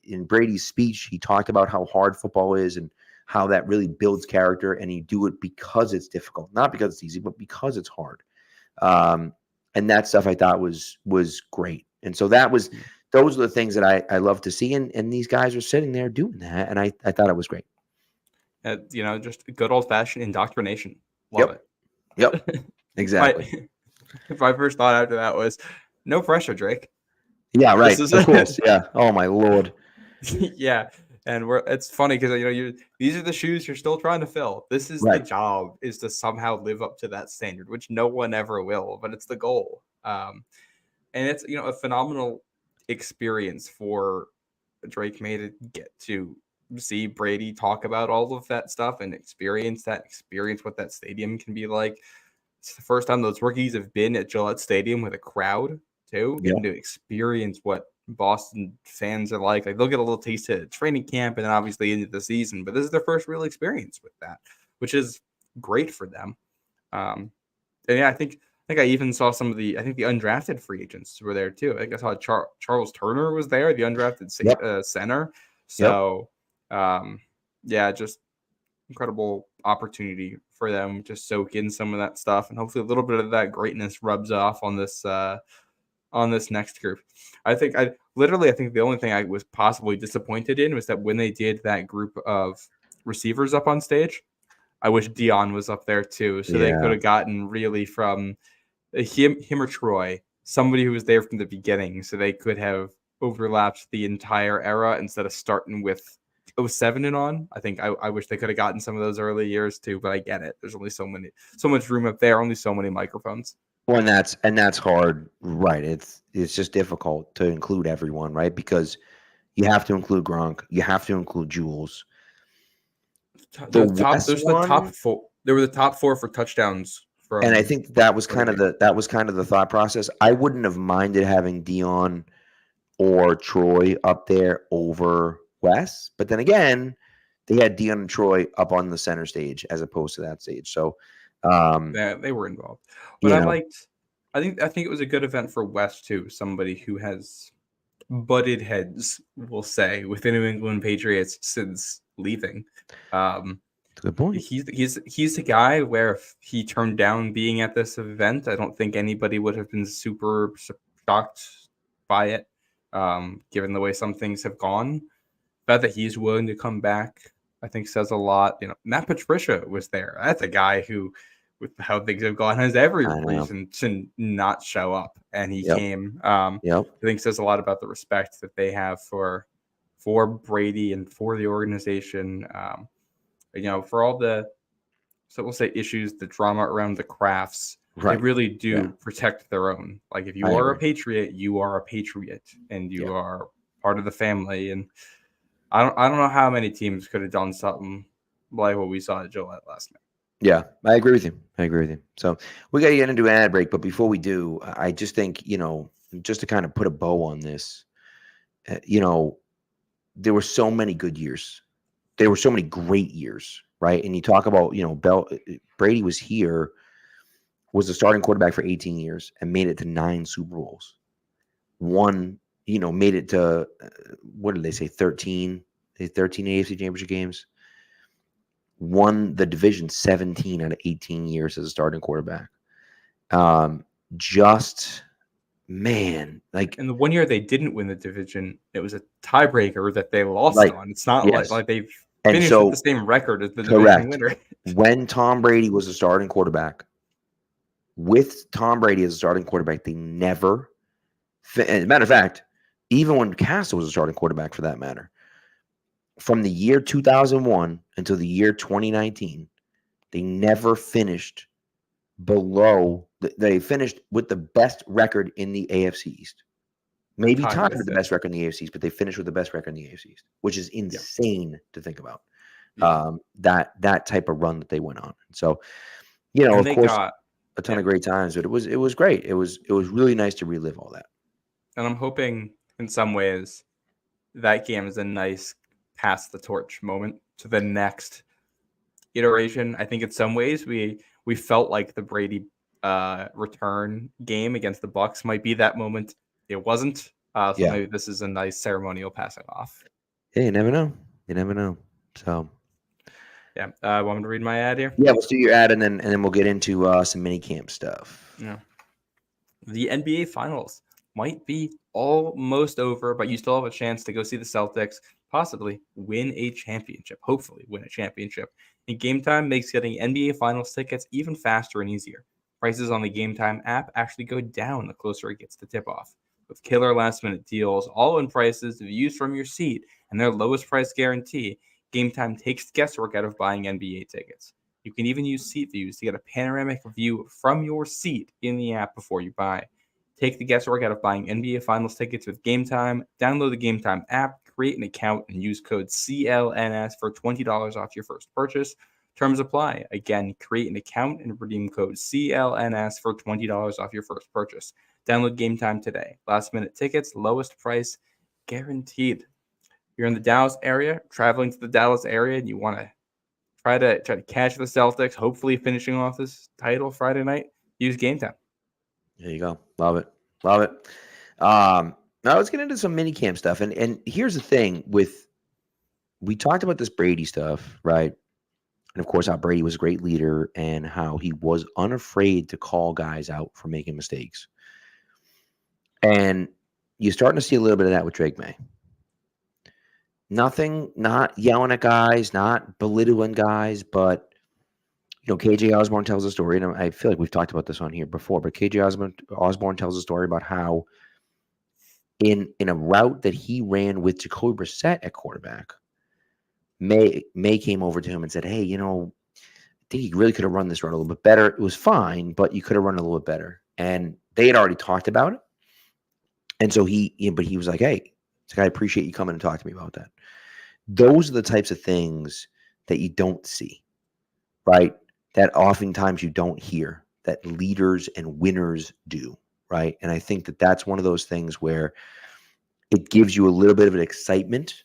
in Brady's speech, he talked about how hard football is and how that really builds character, and you do it because it's difficult, not because it's easy, but because it's hard. And that stuff I thought was great. And so those are the things that I love to see. And these guys are sitting there doing that. And I thought it was great. Just good old fashioned indoctrination. Love it. Yep. Exactly. My first thought after that was no pressure, Drake. Yeah, right. Of course. Yeah. Oh my Lord. Yeah. And it's funny because these are the shoes you're still trying to fill. This is the job, is to somehow live up to that standard, which no one ever will, but it's the goal. And it's a phenomenal experience for Drake May to get to see Brady talk about all of that stuff and experience what that stadium can be like. It's the first time those rookies have been at Gillette Stadium with a crowd too, getting to experience what Boston fans are like. They'll get a little taste of training camp and then obviously into the season, but this is their first real experience with that, which is great for them. And yeah, I think I even saw some of the undrafted free agents were there too. I think I saw Charles Turner was there, the undrafted center. So just incredible opportunity for them to soak in some of that stuff, and hopefully a little bit of that greatness rubs off on this next group. I think the only thing I was possibly disappointed in was that when they did that group of receivers up on stage, I wish Dion was up there too. So they could have gotten really from him or Troy, somebody who was there from the beginning. So they could have overlapped the entire era instead of starting with 07 and on. I think I wish they could have gotten some of those early years too, but I get it. There's only so much room up there, only so many microphones. Well, and that's hard, right? It's just difficult to include everyone, right? Because you have to include Gronk, you have to include Jules. The top four. There were the top four for touchdowns. And I think that was kind of the thought process. I wouldn't have minded having Dion or Troy up there over Wes, but then again, they had Dion and Troy up on the center stage as opposed to that stage. So they were involved, but I think it was a good event for Wes too. Somebody who has butted heads, we'll say, with the New England Patriots since leaving. Good point. He's a guy where if he turned down being at this event, I don't think anybody would have been super shocked by it, given the way some things have gone. The fact that he's willing to come back, I think, says a lot. Matt Patricia was there. That's a guy who, with how things have gone, has every reason to not show up, and he came. I think says a lot about the respect that they have for Brady and for the organization. For all the, so we'll say, issues, the drama around the crafts, they really do protect their own. Like, if you are a Patriot, you are a Patriot, and you are part of the family. And I don't know how many teams could have done something like what we saw at Gillette last night. Yeah, I agree with you. So we got to get into an ad break, but before we do, I just think, just to kind of put a bow on this, there were so many good years. There were so many great years, right? And you talk about, Brady was the starting quarterback for 18 years and made it to 9 Super Bowls. Made it to, what did they say, 13 AFC Championship games. Won the division 17 out of 18 years as a starting quarterback. Just man, like And the one year they didn't win the division, it was a tiebreaker that they lost right. on. It's not Yes. like they've And finished with the so same record as the division correct. winner. When Tom Brady was a starting quarterback, with Tom Brady as a starting quarterback, they never as a matter of fact, even when Castle was a starting quarterback for that matter, from the year 2001 until the year 2019, they never finished below. They finished with the best record in the AFC East. Maybe Tied tied with with the it. best record in the AFC East, but they finished with the best record in the AFC East, which is Yeah. insane to think about. Yeah. That type of run that they went on. So, you know, And of they course, got a ton of great times, but it was great. It was really nice to relive all that. And I'm hoping in some ways that game is a nice pass the torch moment to the next iteration. I think in some ways we felt like the Brady return game against the Bucks might be that moment. It wasn't. So Yeah. maybe this is a nice ceremonial passing off. Yeah, you never know. You never know. So Yeah. Want me to read my ad here? yeah, let's do your ad and then we'll get into some minicamp stuff. Yeah. The NBA Finals might be almost over, but you still have a chance to go see the Celtics possibly win a championship, hopefully win a championship. And Game Time makes getting NBA Finals tickets even faster and easier. Prices on the Game Time app actually go down the closer it gets to tip-off. With killer last-minute deals, all-in prices, views from your seat, and their lowest price guarantee, Game Time takes the guesswork out of buying NBA tickets. You can even use seat views to get a panoramic view from your seat in the app before you buy. Take the guesswork out of buying NBA Finals tickets with Game Time. Download the Game Time app, create an account, and use code CLNS for $20 off your first purchase. Terms apply. Again, create an account and redeem code CLNS for $20 off your first purchase. Download Game Time today. Last minute tickets, lowest price guaranteed. You're in the Dallas area, traveling to the Dallas area, and you want to try to catch the Celtics, hopefully finishing off this title Friday night. Use Game Time. There you go. Love it. Love it. Now let's get into some minicamp stuff. And here's the thing we talked about this Brady stuff, right? And of course, how Brady was a great leader and how he was unafraid to call guys out for making mistakes. And you're starting to see a little bit of that with Drake May. Not yelling at guys, not belittling guys, but KJ Osborne tells a story, and I feel like we've talked about this on here before, but KJ Osborne tells a story about how in a route that he ran with Jacoby Brissett at quarterback, May came over to him and said, "Hey, I think you really could have run this route a little bit better. It was fine, but you could have run a little bit better." And they had already talked about it. And so he was like, "Hey, I appreciate you coming and talking to me about that." Those are the types of things that you don't see, right? That oftentimes you don't hear that leaders and winners do, right? And I think that that's one of those things where it gives you a little bit of an excitement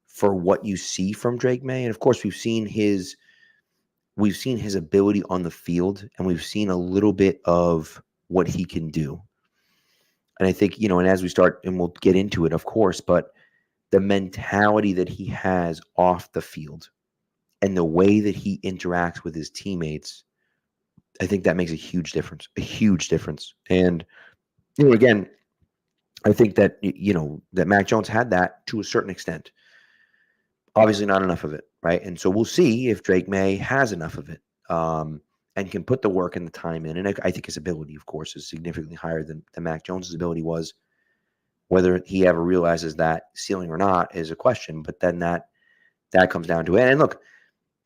for what you see from Drake May. And of course, we've seen his ability on the field, and we've seen a little bit of what he can do. And I think, and as we start, and we'll get into it, of course, but the mentality that he has off the field and the way that he interacts with his teammates, I think that makes a huge difference, And, again, I think that, that Mac Jones had that to a certain extent. Obviously not enough of it, right? And so we'll see if Drake May has enough of it and can put the work and the time in. And I think his ability, of course, is significantly higher than Mac Jones' ability was. Whether he ever realizes that ceiling or not is a question, but then that comes down to it. And look,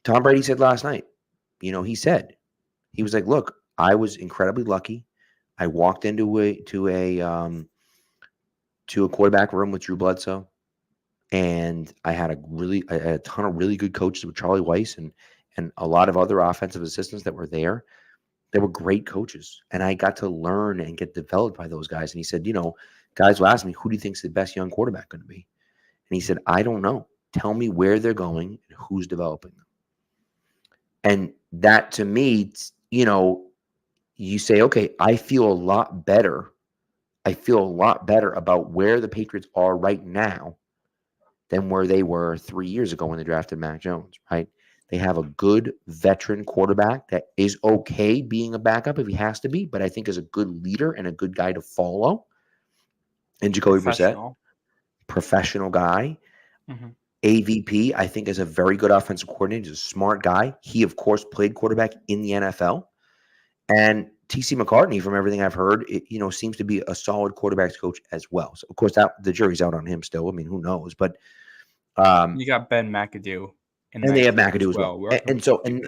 Tom Brady said last night, he was like, "Look, I was incredibly lucky. I walked into a quarterback room with Drew Bledsoe, and I had a ton of really good coaches with Charlie Weiss and a lot of other offensive assistants that were there. They were great coaches, and I got to learn and get developed by those guys." And he said, guys will ask me, "Who do you think is the best young quarterback going to be?" And he said, "I don't know. Tell me where they're going and who's developing them." And that, to me, you say, okay, I feel a lot better. I feel a lot better about where the Patriots are right now than where they were 3 years ago when they drafted Mac Jones, right? They have a good veteran quarterback that is okay being a backup if he has to be, but I think is a good leader and a good guy to follow. And Jacoby Brissett, Professional. professional guy. Mm-hmm. AVP, I think, is a very good offensive coordinator. He's a smart guy. He, of course, played quarterback in the NFL. And TC McCartney, from everything I've heard, seems to be a solid quarterbacks coach as well. So, of course, the jury's out on him still. I mean, who knows? But You got Ben McAdoo in and they that have group McAdoo as well. We're And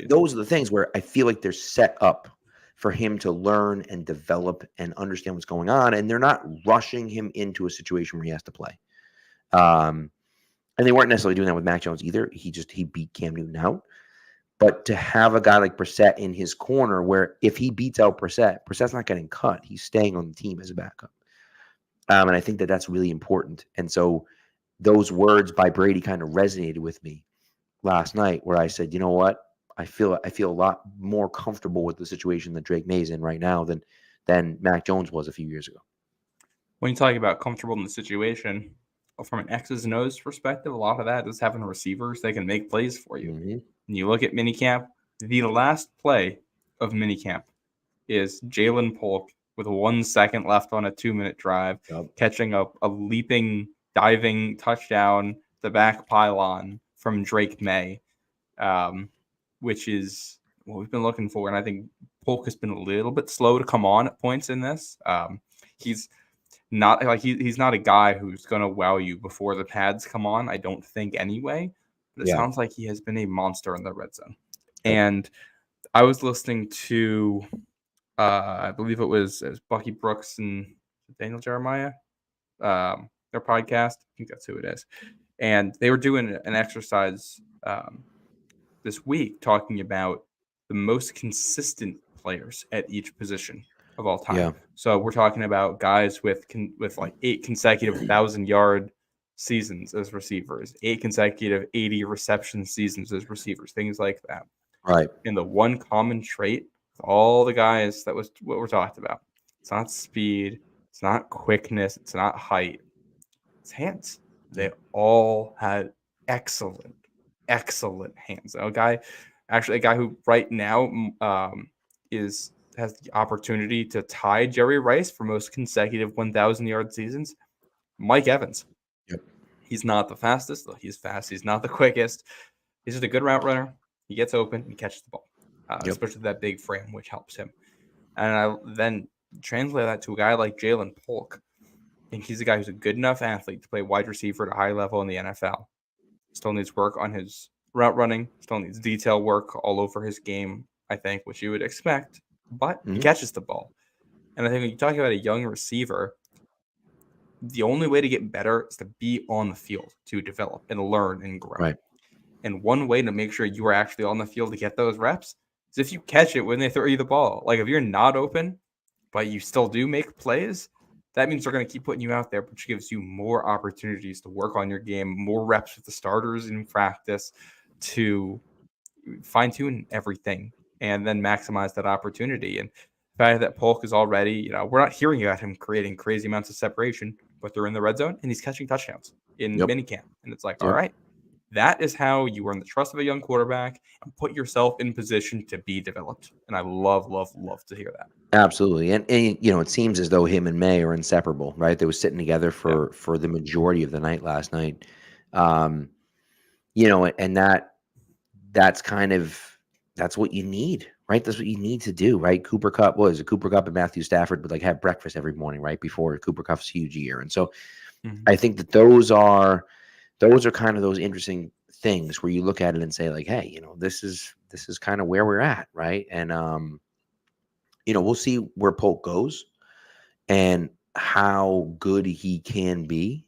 those are the things where I feel like they're set up for him to learn and develop and understand what's going on. And they're not rushing him into a situation where he has to play. And they weren't necessarily doing that with Mac Jones either. He beat Cam Newton out. But to have a guy like Brissett in his corner, where if he beats out Brissett's not getting cut. He's staying on the team as a backup. And I think that that's really important. And so those words by Brady kind of resonated with me last night, where I said, you know what? I feel a lot more comfortable with the situation that Drake May's in right now than Mac Jones was a few years ago. When you talk about comfortable in the situation, from an X's and O's perspective, a lot of that is having receivers that can make plays for you. Mm-hmm. And you look at minicamp, the last play of minicamp is Jalen Polk with 1 second left on a 2-minute drive, catching a leaping, diving touchdown, the back pylon from Drake May, which is what we've been looking for. And I think Polk has been a little bit slow to come on at points in this. He's not like he's not a guy who's going to wow you before the pads come on, I don't think anyway. But it sounds like he has been a monster in the red zone. Yep. And I was listening to, I believe it was Bucky Brooks and Daniel Jeremiah, their podcast. I think that's who it is. And they were doing an exercise this week talking about the most consistent players at each position of all time. Yeah. So we're talking about guys with like 8 consecutive 1,000-yard seasons as receivers, 8 consecutive 80 reception seasons as receivers, things like that. Right. And the one common trait with all the guys, that was what we're talking about. It's not speed, it's not quickness, it's not height, it's hands. They all had excellent hands. A guy who right now has the opportunity to tie Jerry Rice for most consecutive 1,000-yard seasons. Mike Evans. Yep. He's not the fastest, though. He's fast. He's not the quickest. He's just a good route runner. He gets open and catches the ball, especially that big frame, which helps him. And I then translate that to a guy like Jalen Polk. I think he's a guy who's a good enough athlete to play wide receiver at a high level in the NFL. Still needs work on his route running. Still needs detail work all over his game, I think, which you would expect. But he catches the ball. And I think when you talk about a young receiver, the only way to get better is to be on the field, to develop and learn and grow. Right. And one way to make sure you are actually on the field to get those reps is if you catch it when they throw you the ball. Like if you're not open, but you still do make plays, that means they're going to keep putting you out there, which gives you more opportunities to work on your game, more reps with the starters in practice to fine-tune everything and then maximize that opportunity. And the fact that Polk is already, we're not hearing about him creating crazy amounts of separation, but they're in the red zone and he's catching touchdowns in minicamp. And it's like, all right, that is how you earn the trust of a young quarterback and put yourself in position to be developed. And I love to hear that. Absolutely. And it seems as though him and May are inseparable, right? They were sitting together for the majority of the night last night. And that's what you need, right? That's what you need to do, right? Cooper Kupp and Matthew Stafford would have breakfast every morning, right? Before Cooper Kupp's huge year. And so I think that those are kind of those interesting things where you look at it and say like, hey, this is kind of where we're at. Right. And, we'll see where Polk goes and how good he can be.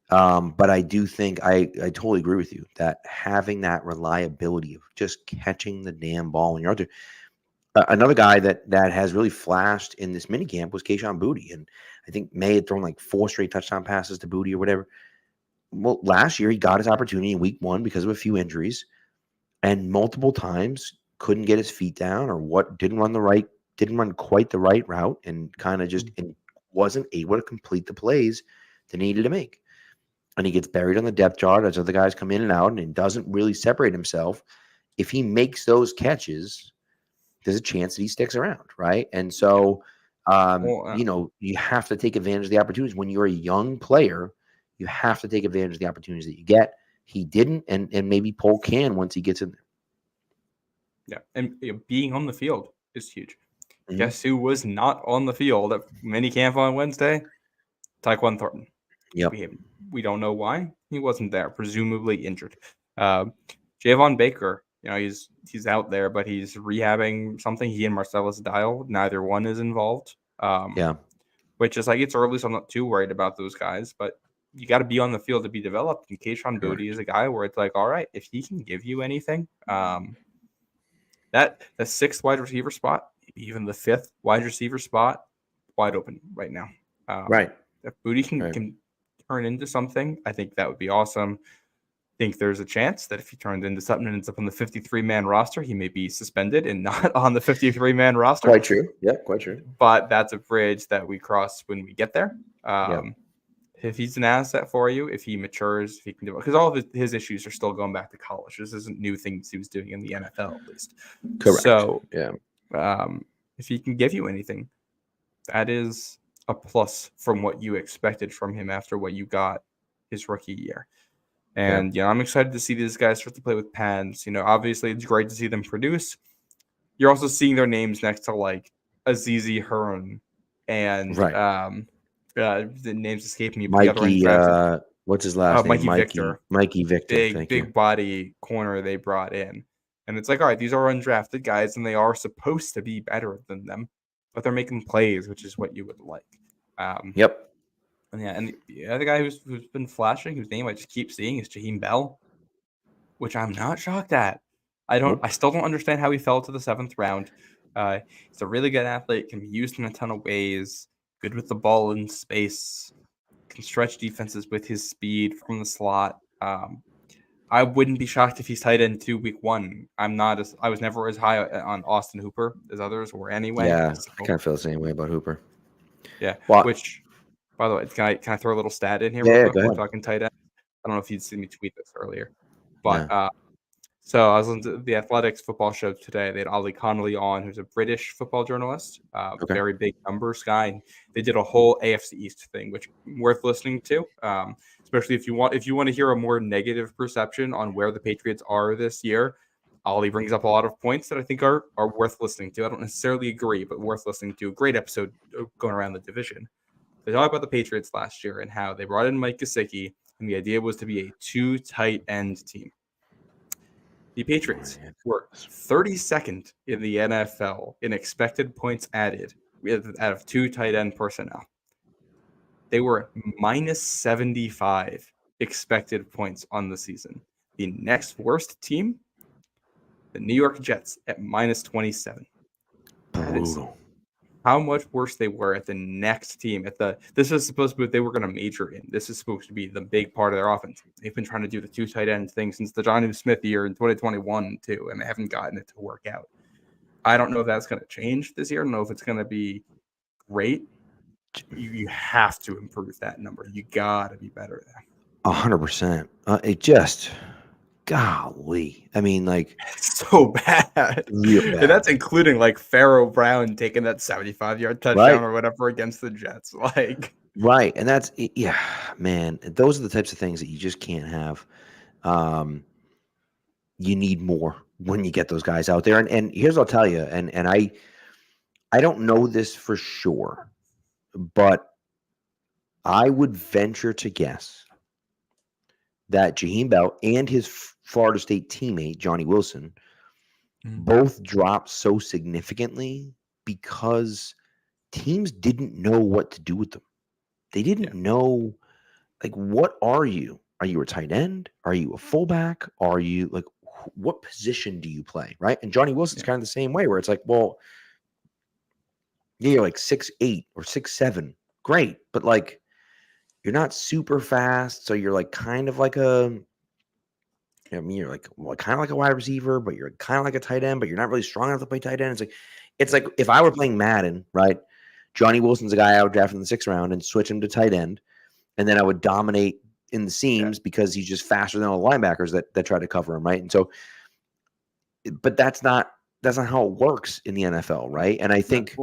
But I do think I totally agree with you that having that reliability of just catching the damn ball when you're out there. Another guy that has really flashed in this minicamp was Kayshon Boutte. And I think May had thrown like 4 straight touchdown passes to Boutte or whatever. Well, last year he got his opportunity in week 1 because of a few injuries and multiple times couldn't get his feet down or didn't run quite the right route and kind of just wasn't able to complete the plays that he needed to make. And he gets buried on the depth chart as other guys come in and out and doesn't really separate himself. If he makes those catches, there's a chance that he sticks around, right? And so You have to take advantage of the opportunities. When you're a young player, you have to take advantage of the opportunities that you get. He didn't, and maybe Paul can once he gets in there. Yeah, and being on the field is huge. Mm-hmm. Guess who was not on the field at minicamp on Wednesday? Tyquan Thornton. Yep. We don't know why he wasn't there, presumably injured. Javon Baker, he's out there, but he's rehabbing something. He and Marcellus Dial, neither one is involved. Which is like, it's early, so I'm not too worried about those guys, but you got to be on the field to be developed. And Kayshon Boutte is a guy where it's like, all right, if he can give you anything, that the 6th wide receiver spot, maybe even the 5th wide receiver spot, wide open right now. Right. If Boutte can turn into something, I think that would be awesome. I think there's a chance that if he turns into something and ends up on the 53-man roster, he may be suspended and not on the 53-man roster. Quite true. Yeah, quite true. But that's a bridge that we cross when we get there. If he's an asset for you, if he matures, if he can do it, because all of his issues are still going back to college. This isn't new things he was doing in the NFL, at least. Correct. So, if he can give you anything, that is a plus from what you expected from him after what you got his rookie year. And, I'm excited to see these guys start to play with pads. Obviously it's great to see them produce. You're also seeing their names next to like Azizi Hearn and the names escaping me. Mikey, what's his last name? Mikey Victor. Mikey Victor. Big body corner they brought in. And it's like, all right, these are undrafted guys and they are supposed to be better than them, but they're making plays, which is what you would like. Yep. And the other guy who's been flashing, whose name I just keep seeing, is Jaheim Bell, which I'm not shocked at. I still don't understand how he fell to the 7th round. He's a really good athlete, can be used in a ton of ways, good with the ball in space, can stretch defenses with his speed from the slot. I wouldn't be shocked if he's tight end 2 week 1. I was never as high on Austin Hooper as others were anyway. Yeah, so. I kind of feel the same way about Hooper. Yeah, which, by the way, can I throw a little stat in here? Yeah, go ahead. Talking tight end. I don't know if you'd seen me tweet this earlier, but so I was on the Athletics football show today. They had Ollie Connolly on, who's a British football journalist, very big numbers guy. And they did a whole AFC East thing, which worth listening to, especially if you want to hear a more negative perception on where the Patriots are this year. Ollie brings up a lot of points that I think are worth listening to. I don't necessarily agree, but worth listening to. Great episode going around the division. They talk about the Patriots last year and how they brought in Mike Gesicki, and the idea was to be a 2 tight end team. The Patriots were 32nd in the NFL in expected points added out of 2 tight end personnel. They were minus 75 expected points on the season. The next worst team, the New York Jets, at minus 27. That is how much worse they were at the next team. This is supposed to be what they were going to major in. This is supposed to be the big part of their offense. They've been trying to do the 2 tight end thing since the Jonnu Smith year in 2021 too, and they haven't gotten it to work out. I don't know if that's going to change this year. I don't know if it's going to be great. You have to improve that number. You got to be better there. 100%. It just, golly. I mean, like, it's so bad. Real bad. And that's including like Pharaoh Brown taking that 75-yard touchdown or whatever against the Jets. Right. And that's, man, those are the types of things that you just can't have. You need more when you get those guys out there. And here's what I'll tell you. And I don't know this for sure, but I would venture to guess that Jaheim Bell and his Florida State teammate, Johnny Wilson, both dropped so significantly because teams didn't know what to do with them. They didn't know, like, what are you? Are you a tight end? Are you a fullback? Are you, like, what position do you play, right? And Johnny Wilson's kind of the same way, where it's like, well, you're like 6'8" or 6'7", great, but like, you're not super fast, so you're like kind of like you're like kind of like a wide receiver, but you're kind of like a tight end, but you're not really strong enough to play tight end. It's like if I were playing Madden, right? Johnny Wilson's a guy I would draft in the 6th round and switch him to tight end, and then I would dominate in the seams because he's just faster than all the linebackers that try to cover him, right? And so, but that's not how it works in the NFL, right? And I think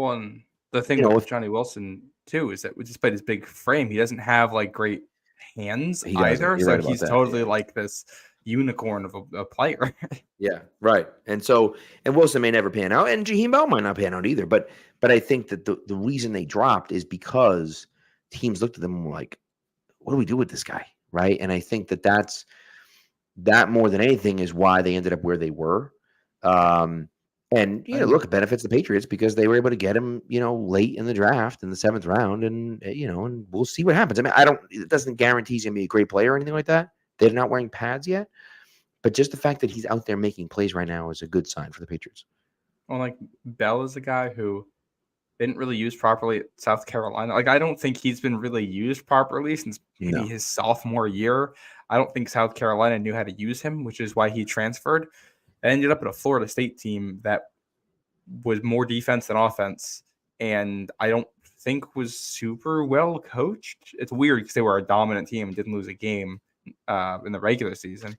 the thing you know, with Johnny Wilson too is that despite his big frame, he doesn't have like great hands he doesn't. either. You're So right about he's that. totally Yeah. like this unicorn of a player. Yeah, right. And Wilson may never pan out, and Jaheim Bell might not pan out either. But I think that the reason they dropped is because teams looked at them and were like, what do we do with this guy? Right. And I think that more than anything is why they ended up where they were. And look, it benefits the Patriots because they were able to get him, late in the draft in the 7th round, and and we'll see what happens. I mean, it doesn't guarantee he's gonna be a great player or anything like that. They're not wearing pads yet, but just the fact that he's out there making plays right now is a good sign for the Patriots. Well, like Bell is a guy who didn't really use properly at South Carolina. Like I don't think he's been really used properly since maybe his sophomore year. I don't think South Carolina knew how to use him, which is why he transferred. I ended up at a Florida State team that was more defense than offense, and I don't think was super well coached. It's weird because they were a dominant team and didn't lose a game in the regular season,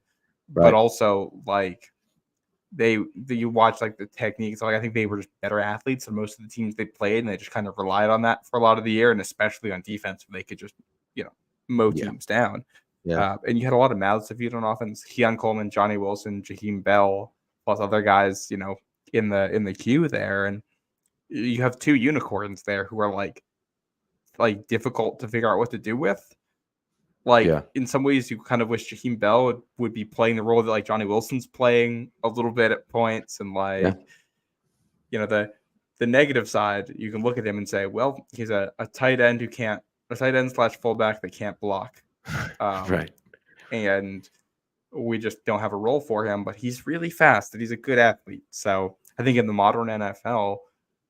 but also like you watch like the techniques. Like I think they were just better athletes than most of the teams they played, and they just kind of relied on that for a lot of the year, and especially on defense, where they could just mow teams down. Yeah. And you had a lot of mouths to feed on offense. Keon Coleman, Johnny Wilson, Jaheim Bell, plus other guys, in the queue there. And you have 2 unicorns there who are like difficult to figure out what to do with. In some ways, you kind of wish Jaheim Bell would be playing the role that like Johnny Wilson's playing a little bit at points. And the negative side, you can look at him and say, well, he's a tight end a tight end / fullback that can't block. Right. And we just don't have a role for him, but he's really fast and he's a good athlete. So I think in the modern NFL,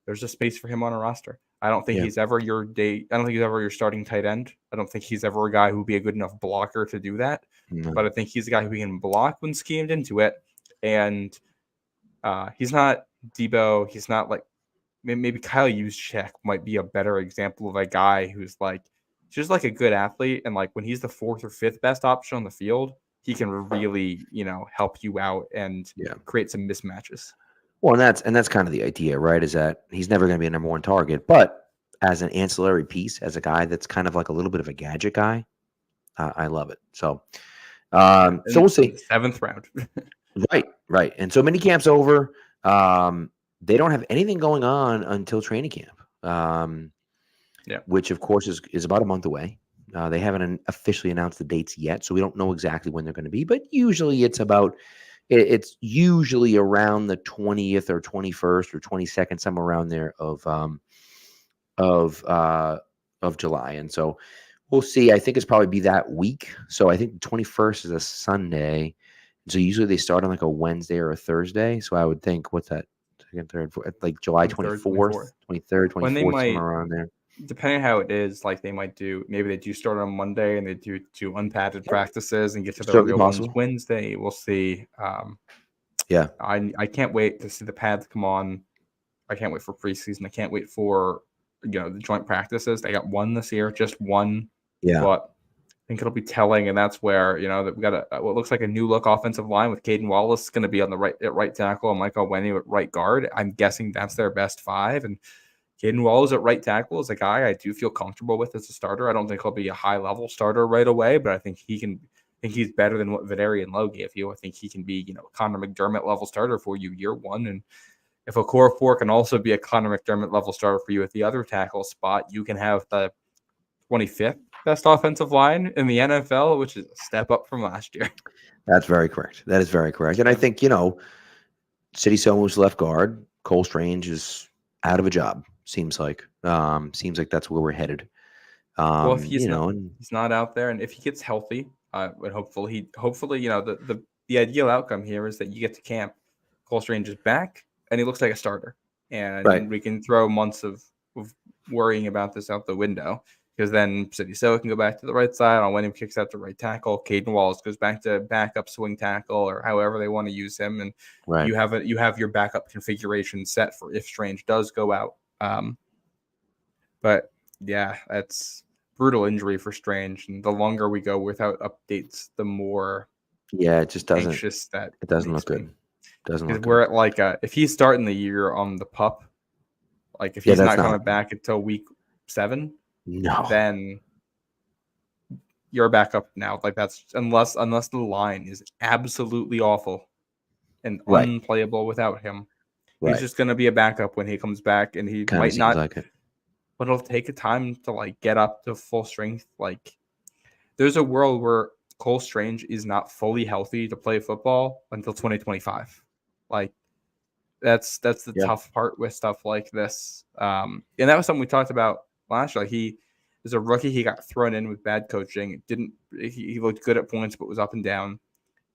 there's a space for him on a roster. I don't think he's ever your starting tight end. I don't think he's ever a guy who would be a good enough blocker to do that. No. But I think he's a guy who can block when schemed into it. And he's not Debo. He's not like maybe Kyle Juszczyk might be a better example of a guy who's like just like a good athlete. And like when he's the 4th or 5th best option on the field, he can really, help you out and create some mismatches. Well, and that's kind of the idea, right? Is that he's never going to be a number 1 target, but as an ancillary piece, as a guy that's kind of like a little bit of a gadget guy, I love it. So, so we'll see. 7th round. Right. And so minicamp's over. They don't have anything going on until training camp. Which of course is about a month away. They haven't officially announced the dates yet, so we don't know exactly when they're going to be. But usually it's usually around the 20th or 21st or 22nd, somewhere around there of July. And so we'll see. I think it's probably be that week. So I think the 21st is a Sunday. So usually they start on like a Wednesday or a Thursday. So I would think, what's that? Second, third, fourth, like July 24th, 23rd, 24th, somewhere around there. Depending on how it is, like they do start on Monday and they do 2 unpadded practices and get to the real ones Wednesday. We'll see. I can't wait to see the pads come on. I can't wait for preseason. I can't wait for the joint practices. They got 1 this year, just 1. Yeah. But I think it'll be telling, and that's where that we got what looks like a new look offensive line with Caden Wallace going to be on the right tackle and Michael Wenny at right guard. I'm guessing that's their best 5, and Caden Wallace at right tackle is a guy I do feel comfortable with as a starter. I don't think he'll be a high-level starter right away, but I think he's better than what Vidarian Lowe gave you. I think he can be, Connor McDermott level starter for you year 1. And if a core 4 can also be a Connor McDermott level starter for you at the other tackle spot, you can have the 25th best offensive line in the NFL, which is a step up from last year. That's very correct. That is very correct. And I think, City Somo's left guard, Cole Strange is out of a job. Seems like that's where we're headed. Well, if he's not out there, and if he gets healthy, but hopefully, the ideal outcome here is that you get to camp, Cole Strange is back, and he looks like a starter, and we can throw months of worrying about this out the window, because then City So can go back to the right side on when he kicks out to right tackle. Caden Wallace goes back to backup swing tackle, or however they want to use him, and you have your backup configuration set for if Strange does go out. But yeah, that's brutal injury for Strange, and the longer we go without updates, the more it just doesn't anxious that it doesn't look good. Doesn't look we're good. at like if he's starting the year on the PUP, Like, if Yeah, he's that's not coming not. back until week 7, No. then you're a backup now. Like, that's unless the line is absolutely awful and Right. unplayable without him. He's Right. just going to be a backup when he comes back, and he Kind of might seems not, like it. but it'll take a time to like get up to full strength. Like, there's a world where Cole Strange is not fully healthy to play football until 2025. Like, that's the Yeah. tough part with stuff like this. And that was something we talked about last year. Like, he is a rookie. He got thrown in with bad coaching. He looked good at points, but was up and down.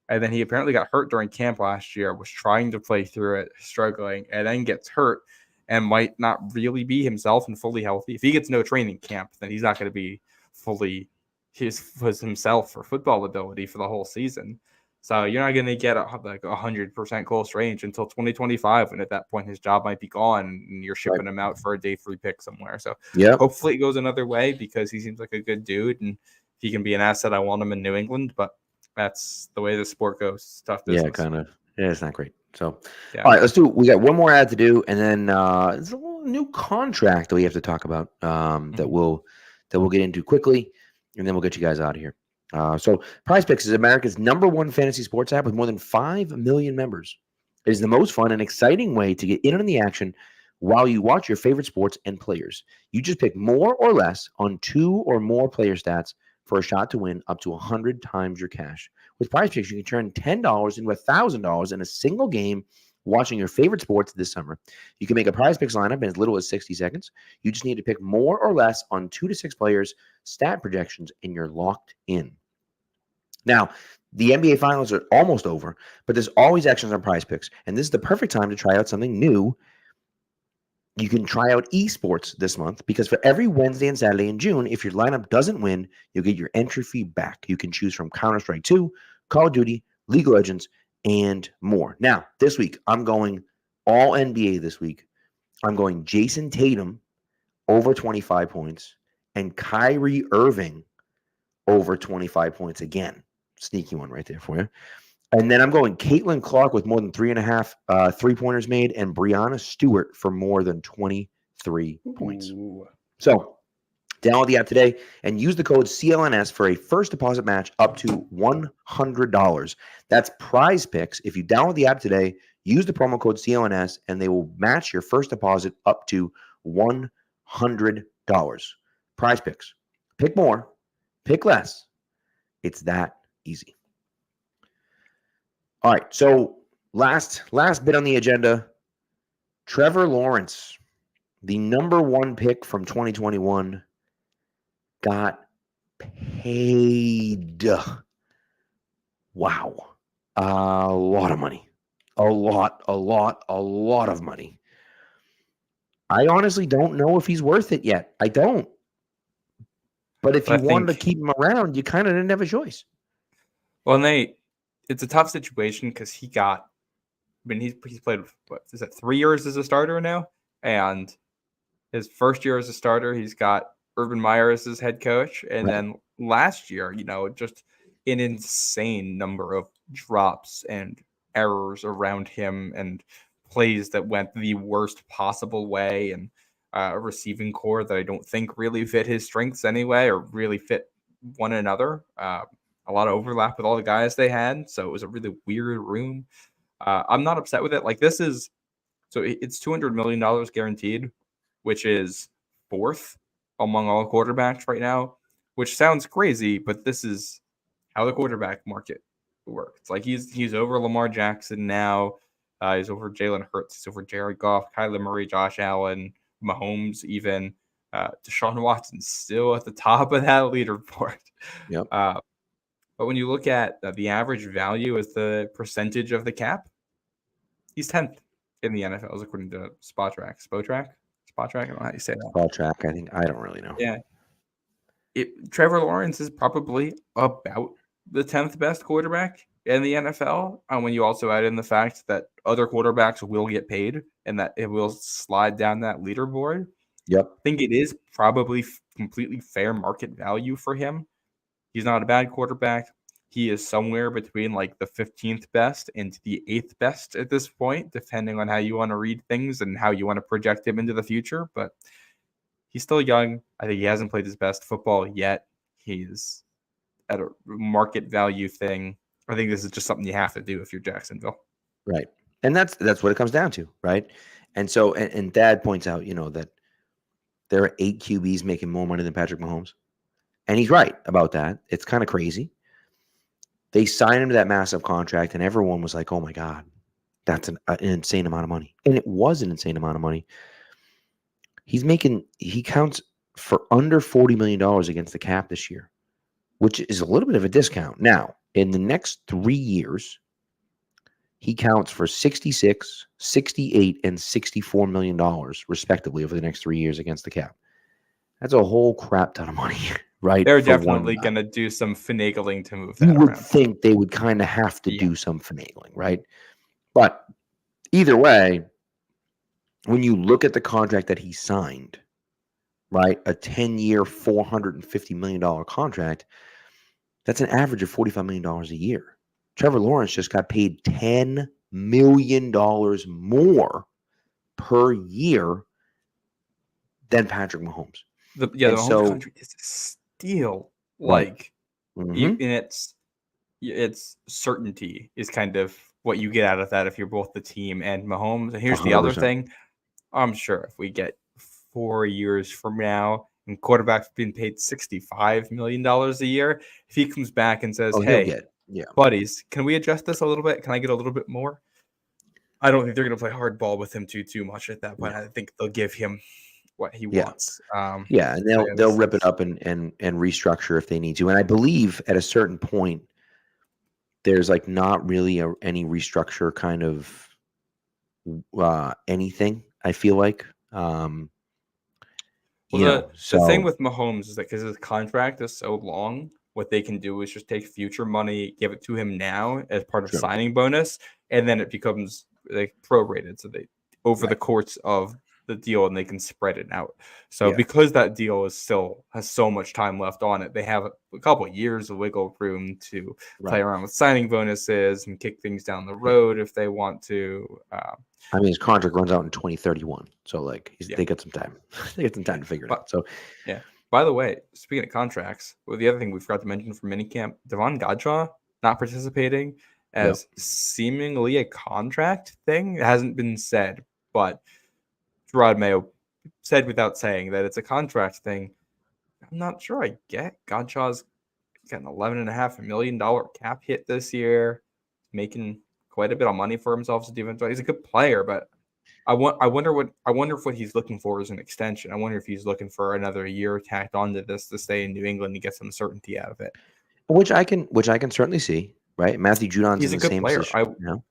And then he apparently got hurt during camp last year, was trying to play through it, struggling, and then gets hurt and might not really be himself and fully healthy. If he gets no training camp, then he's not going to be fully himself for football ability for the whole season. So you're not going to get like 100% Cole Strange until 2025, and at that point his job might be gone, and you're shipping him out for a day 3 pick somewhere. So hopefully it goes another way, because he seems like a good dude, and if he can be an asset, I want him in New England. But that's the way the sport goes. It's tough business. Yeah, kind of. Yeah, it's not great. So, Yeah. all right, we got one more ad to do, and then there's a little new contract that we have to talk about that we'll get into quickly, and then we'll get you guys out of here. So Prize Picks is America's #1 fantasy sports app with more than 5 million members. It is the most fun and exciting way to get in on the action while you watch your favorite sports and players. You just pick more or less on 2 or more player stats for a shot to win up to 100 times your cash. With Prize Picks, you can turn $10 into $1,000 in a single game watching your favorite sports this summer. You can make a Prize Picks lineup in as little as 60 seconds. You just need to pick more or less on 2 to 6 players, stat projections, and you're locked in. Now, the NBA Finals are almost over, but there's always actions on Prize Picks, and this is the perfect time to try out something new. You can try out esports this month, because for every Wednesday and Saturday in June, if your lineup doesn't win, you'll get your entry fee back. You can choose from Counter-Strike 2, Call of Duty, League of Legends, and more. Now, this week, I'm going all NBA this week. I'm going Jason Tatum over 25 points and Kyrie Irving over 25 points again. Sneaky one right there for you. And then I'm going Caitlin Clark with more than 3.5 3-pointers made, and Brianna Stewart for more than 23 points. So download the app today and use the code CLNS for a first deposit match up to $100. That's Prize Picks. If you download the app today, use the promo code CLNS, and they will match your first deposit up to $100. Prize Picks. Pick more, pick less. It's that easy. All right, so last bit on the agenda, Trevor Lawrence, the #1 pick from 2021, got paid. Wow. A lot of money. A lot of money. I honestly don't know if he's worth it yet. I don't. But if you wanted to keep him around, you kind of didn't have a choice. Well, Nate, it's a tough situation because he's played, what is it, 3 years as a starter now? And his first year as a starter, he's got Urban Meyer as his head coach. And then last year, just an insane number of drops and errors around him and plays that went the worst possible way, and a receiving core that I don't think really fit his strengths anyway, or really fit one another. A lot of overlap with all the guys they had. So it was a really weird room. I'm not upset with it. Like, it's $200 million guaranteed, which is 4th among all quarterbacks right now, which sounds crazy, but this is how the quarterback market works. Like, he's over Lamar Jackson now. He's over Jalen Hurts. He's over Jared Goff, Kyler Murray, Josh Allen, Mahomes, even Deshaun Watson's still at the top of that leaderboard. Yep. But when you look at the average value as the percentage of the cap, he's 10th in the NFL, according to Spotrac. I don't know how you say that. Spotrac, I think. I don't really know. Yeah. Trevor Lawrence is probably about the 10th best quarterback in the NFL. And when you also add in the fact that other quarterbacks will get paid and that it will slide down that leaderboard, I think it is probably completely fair market value for him. He's not a bad quarterback. he is somewhere between like the 15th best and the 8th best at this point, depending on how you want to read things and how you want to project him into the future. But he's still young. I think he hasn't played his best football yet. He's at a market value thing. I think this is just something you have to do if you're Jacksonville. Right. And that's what it comes down to, right? And so, and Dad points out, that there are 8 QBs making more money than Patrick Mahomes. And he's right about that. It's kind of crazy. They signed him to that massive contract, and everyone was like, oh my God, that's an insane amount of money. And it was an insane amount of money. He counts for under $40 million against the cap this year, which is a little bit of a discount. Now, in the next 3 years, he counts for $66, $68, and $64 million, respectively, over the next 3 years against the cap. That's a whole crap ton of money, right? They're definitely going to do some finagling to move that around. You would around. think they would kind of have to do some finagling, right? But either way, when you look at the contract that he signed, right, a 10-year, $450 million contract, that's an average of $45 million a year. Trevor Lawrence just got paid $10 million more per year than Patrick Mahomes. The Mahomes contract is a steal. Like, and it's certainty is kind of what you get out of that if you're both the team and Mahomes. And here's 100%. The other thing. I'm sure if we get 4 years from now and quarterbacks being paid $65 million a year, if he comes back and says, hey, buddies, can we adjust this a little bit? Can I get a little bit more? I don't think they're going to play hardball with him too much at that point. I think they'll give him what he wants. And they'll rip it up and restructure if they need to. And I believe at a certain point, there's like not really any restructure kind of anything. I feel like. The thing with Mahomes is that because his contract is so long, what they can do is just take future money, give it to him now as part of signing bonus, and then it becomes like prorated. So they over the course of the deal, and they can spread it out. So because that deal is still has so much time left on it, they have a couple of years of wiggle room to play around with signing bonuses and kick things down the road if they want to. I mean, his contract runs out in 2031, so like they get some time. They get some time to figure it out. So, By the way, speaking of contracts, the other thing we forgot to mention from Minicamp, Devon Godjaw not participating as seemingly a contract thing. It hasn't been said, but Gerard Mayo said without saying that it's a contract thing. I'm not sure I get. Godshaw's got an $11.5 million cap hit this year, making quite a bit of money for himself as a defensive. He's a good player, but I wonder if what he's looking for is an extension. I wonder if he's looking for another year tacked onto this to stay in New England and get some certainty out of it. Which I can certainly see, right? Matthew Judon's in the same position.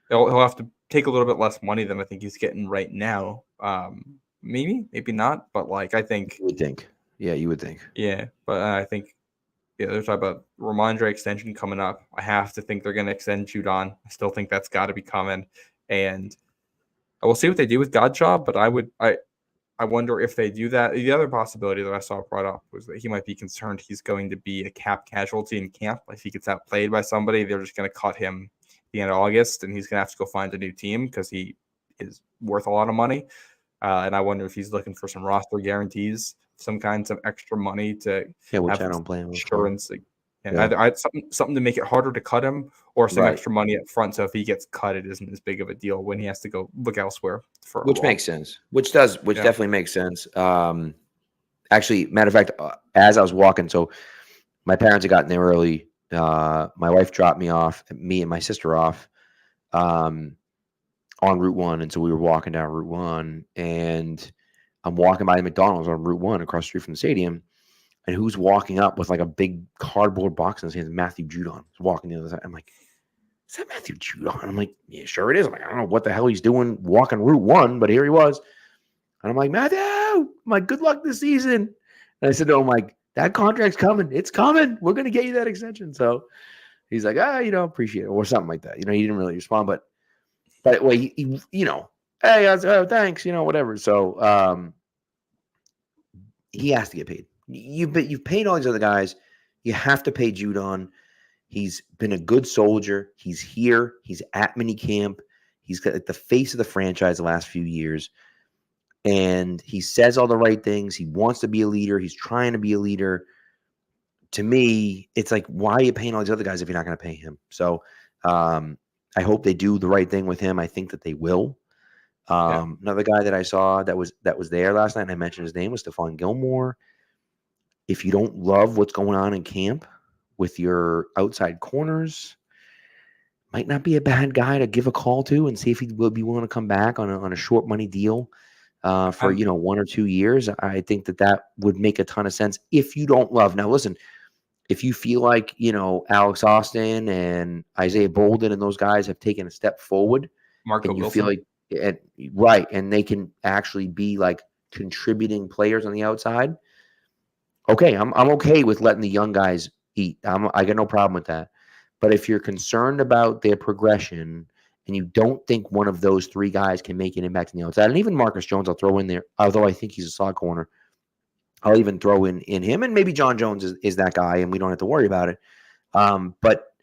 He'll have to take a little bit less money than I think he's getting right now. Maybe not, but like I think you would think. Yeah, you would think. Yeah, but I think they're talking about Ramondre extension coming up. I have to think they're going to extend Judon. I still think that's got to be coming, and I will see what they do with Godjaw. But I wonder if they do that. The other possibility that I saw brought up was that he might be concerned he's going to be a cap casualty in camp. If he gets outplayed by somebody, they're just going to cut him at the end of August, and he's going to have to go find a new team because he is worth a lot of money. And I wonder if he's looking for some roster guarantees, some kinds of extra money to which I don't blame him insurance. Either something to make it harder to cut him, or some extra money up front. So if he gets cut, it isn't as big of a deal when he has to go look elsewhere. Which makes sense. Which definitely makes sense. Actually, matter of fact, as I was walking, so my parents had gotten there early. My wife dropped me and my sister off. On Route 1, and so we were walking down Route 1, and I'm walking by the McDonald's on Route 1 across the street from the stadium, and who's walking up with like a big cardboard box in his hands? Matthew Judon. He's walking the other side. I'm like, is that Matthew Judon? I'm like, yeah, sure it is. I'm like, I don't know what the hell he's doing walking Route 1, but here he was. And I'm like, Matthew, I'm like, good luck this season. And I said to him, like, that contract's coming. It's coming. We're going to get you that extension. So he's like, appreciate it, or something like that. He didn't really respond, but well, he hey, thanks, whatever. So he has to get paid. You've paid all these other guys. You have to pay Judon. He's been a good soldier. He's here. He's at minicamp. He's got the face of the franchise the last few years. And he says all the right things. He wants to be a leader. He's trying to be a leader. To me, it's like, why are you paying all these other guys if you're not going to pay him? So I hope they do the right thing with him. I think that they will. Another guy that I saw that was there last night, and I mentioned his name, was Stephon Gilmore. If you don't love what's going on in camp with your outside corners, might not be a bad guy to give a call to and see if he will be willing to come back on a short money deal for 1 or 2 years. I think that would make a ton of sense if you don't love. Now, listen, if you feel like Alex Austin and Isaiah Bolden and those guys have taken a step forward, Marco and you Wilson. feel like right, and they can actually be like contributing players on the outside. Okay, I'm okay with letting the young guys eat. I got no problem with that. But if you're concerned about their progression and you don't think one of those 3 guys can make an impact on the outside, and even Marcus Jones, I'll throw in there, although I think he's a slot corner, I'll even throw in him, and maybe John Jones is that guy, and we don't have to worry about it. But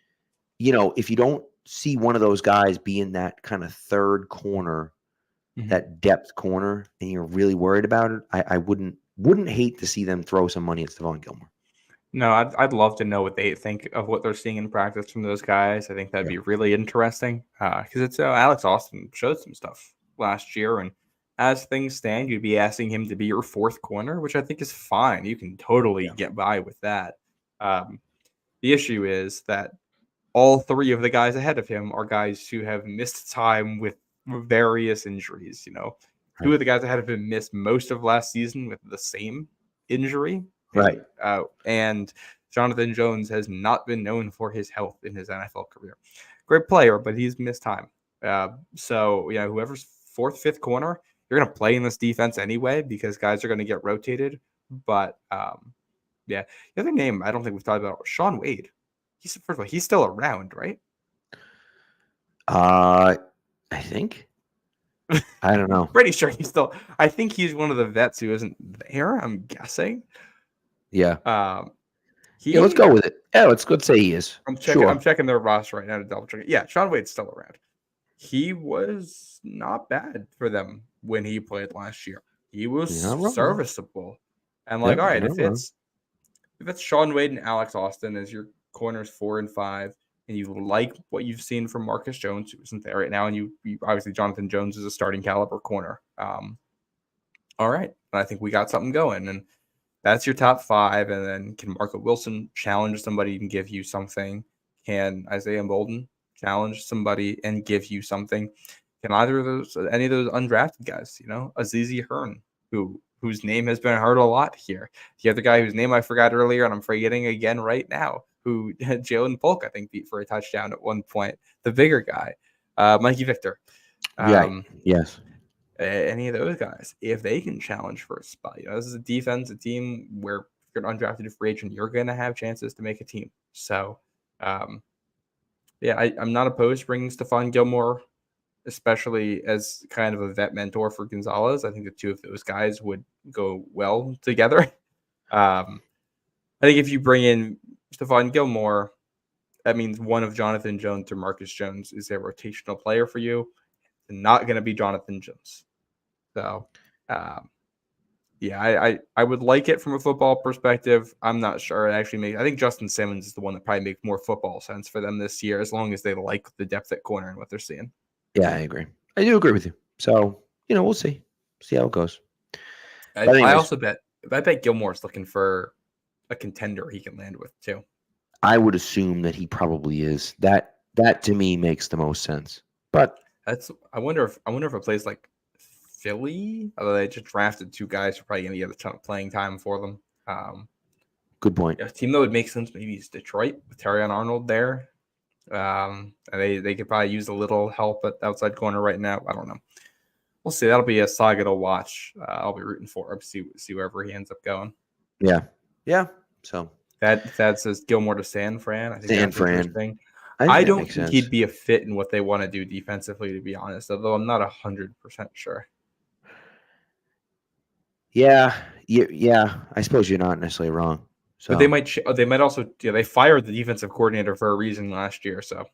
if you don't see one of those guys be in that kind of third corner, that depth corner, and you're really worried about it, I wouldn't hate to see them throw some money at Stephon Gilmore. No, I'd love to know what they think of what they're seeing in practice from those guys. I think that'd be really interesting because it's Alex Austin showed some stuff last year, and as things stand, you'd be asking him to be your 4th corner, which I think is fine. You can totally get by with that. The issue is that all 3 of the guys ahead of him are guys who have missed time with various injuries. 2 of the guys ahead of him missed most of last season with the same injury. Right. And Jonathan Jones has not been known for his health in his NFL career. Great player, but he's missed time. So, whoever's 4th, 5th corner, you're going to play in this defense anyway because guys are going to get rotated. But, the other name I don't think we've talked about, Shaun Wade. First of all, he's still around, right? I think. I don't know. Pretty sure he's still. I think he's one of the vets who isn't there. I'm guessing. Yeah. Yeah, let's go with it. Yeah, let's say he is. I'm checking their roster right now to double check it. Yeah, Shaun Wade's still around. He was not bad for them when he played last year. He was serviceable. And all right, if it's Shaun Wade and Alex Austin as your corners 4 and 5, and you like what you've seen from Marcus Jones, who isn't there right now, and you obviously Jonathan Jones is a starting caliber corner. All right, I think we got something going, and that's your top 5. And then can Marco Wilson challenge somebody and give you something? Can Isaiah Bolden challenge somebody and give you something? Can any of those undrafted guys, Azizi Hearn, whose name has been heard a lot here. The other guy whose name I forgot earlier, and I'm forgetting again right now, who Jalen Polk, I think, beat for a touchdown at one point. The bigger guy, Mikey Victor. Yes. Any of those guys, if they can challenge for a spot, this is a team where if you're an undrafted free agent, you're going to have chances to make a team. So, I'm not opposed to bringing Stephon Gilmore, especially as kind of a vet mentor for Gonzalez. I think the 2 of those guys would go well together. I think if you bring in Stephon Gilmore, that means one of Jonathan Jones or Marcus Jones is a rotational player for you. It's not going to be Jonathan Jones. So, I would like it from a football perspective. I'm not sure. I think Justin Simmons is the one that probably makes more football sense for them this year, as long as they like the depth at corner and what they're seeing. Yeah, I agree. I do agree with you. So, we'll see. See how it goes. I bet Gilmore's looking for a contender he can land with too. I would assume that he probably is. That to me makes the most sense. But I wonder if a place like Philly, although they just drafted 2 guys who are probably going to get a ton of playing time for them. Good point. A team that would make sense maybe is Detroit with Terrion Arnold there. They could probably use a little help at outside corner right now. I don't know. We'll see. That'll be a saga to watch. I'll be rooting for him. See wherever he ends up going. Yeah. So that says Gilmore to San Fran. I think San that's Fran. Interesting. I don't think he'd be a fit in what they want to do defensively, to be honest. Although I'm not 100% sure. Yeah. I suppose you're not necessarily wrong. So But they might also they fired the defensive coordinator for a reason last year. So,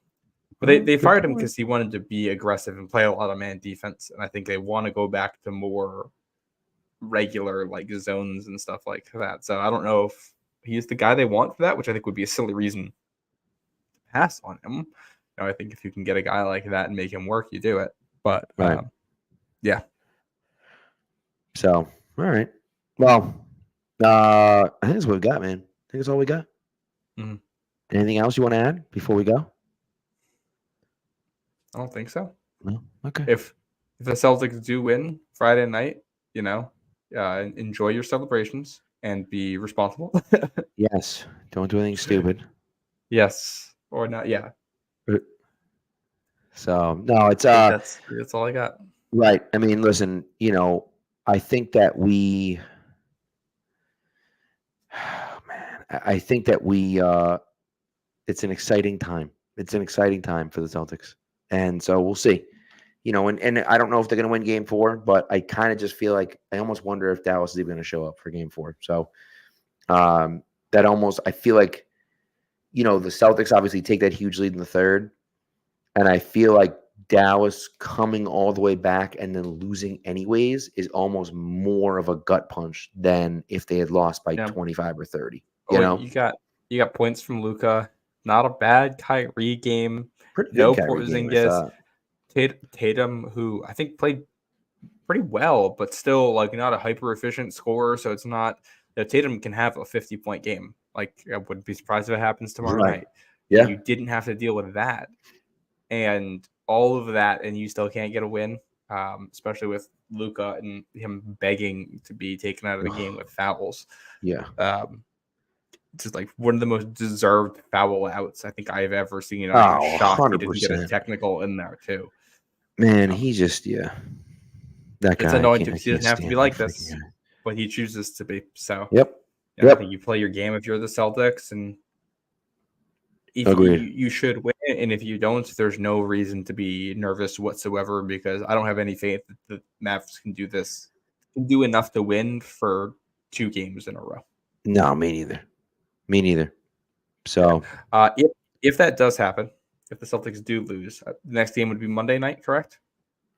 but they fired him because he wanted to be aggressive and play a lot of man defense, and I think they want to go back to more regular like zones and stuff like that. So I don't know if he's the guy they want for that, which I think would be a silly reason to pass on him. I think if you can get a guy like that and make him work, you do it. But right. Yeah. So all right. Well, I think that's what we got, man. I think that's all we got. Mhm. Anything else you want to add before we go? I don't think so. No. Okay. If the Celtics do win Friday night, enjoy your celebrations and be responsible. Yes. Don't do anything stupid. Yes. Or not. Yeah. So no, it's that's all I got. right. I mean, listen, I think that we I think that we it's an exciting time. It's an exciting time for the Celtics. And so we'll see. And I don't know if they're going to win game 4, but I kind of just feel like I almost wonder if Dallas is even going to show up for game 4. So that almost, I feel like, the Celtics obviously take that huge lead in the third. And I feel like Dallas coming all the way back and then losing anyways is almost more of a gut punch than if they had lost by 25 or 30. You got points from Luka. Not a bad Kyrie game. Pretty good No Kyrie game, Porzingis. Tatum, who I think played pretty well, but still like not a hyper efficient scorer. So it's not that Tatum can have a 50-point game. Like I wouldn't be surprised if it happens tomorrow night. Yeah, and you didn't have to deal with that, and all of that, and you still can't get a win. Especially with Luka and him begging to be taken out of the game with fouls. Yeah. Just like one of the most deserved foul outs I think I've ever seen. I'm shocked 100%. He didn't get a technical in there too. Man, he just that guy. It's annoying too because he doesn't have to be like this, but he chooses to be. So yep. I think you play your game if you're the Celtics, and if you should win. And if you don't, there's no reason to be nervous whatsoever because I don't have any faith that the Mavs can do enough to win for 2 games in a row. No, me neither. So if that does happen, if the Celtics do lose, the next game would be Monday night, correct?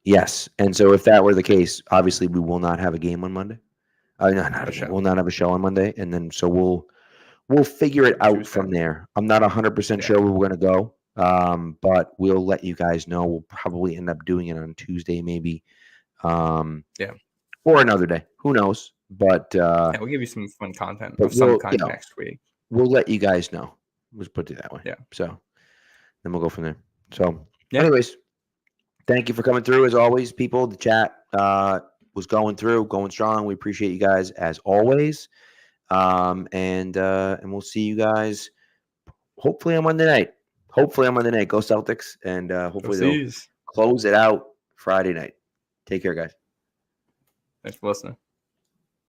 Yes. And so if that were the case, obviously we will not have a game on Monday. We'll not have a show on Monday. And then so we'll figure it out from there. I'm not 100% sure where we're going to go, but we'll let you guys know. We'll probably end up doing it on Tuesday maybe. Or another day. Who knows? But we'll give you some fun content of some kind next week. We'll let you guys know. Let's put it that way. Yeah. So then we'll go from there. So anyways, thank you for coming through as always, people. The chat was going strong. We appreciate you guys as always. And we'll see you guys hopefully on Monday night. Go Celtics, and hopefully they'll close it out Friday night. Take care, guys. Thanks for listening.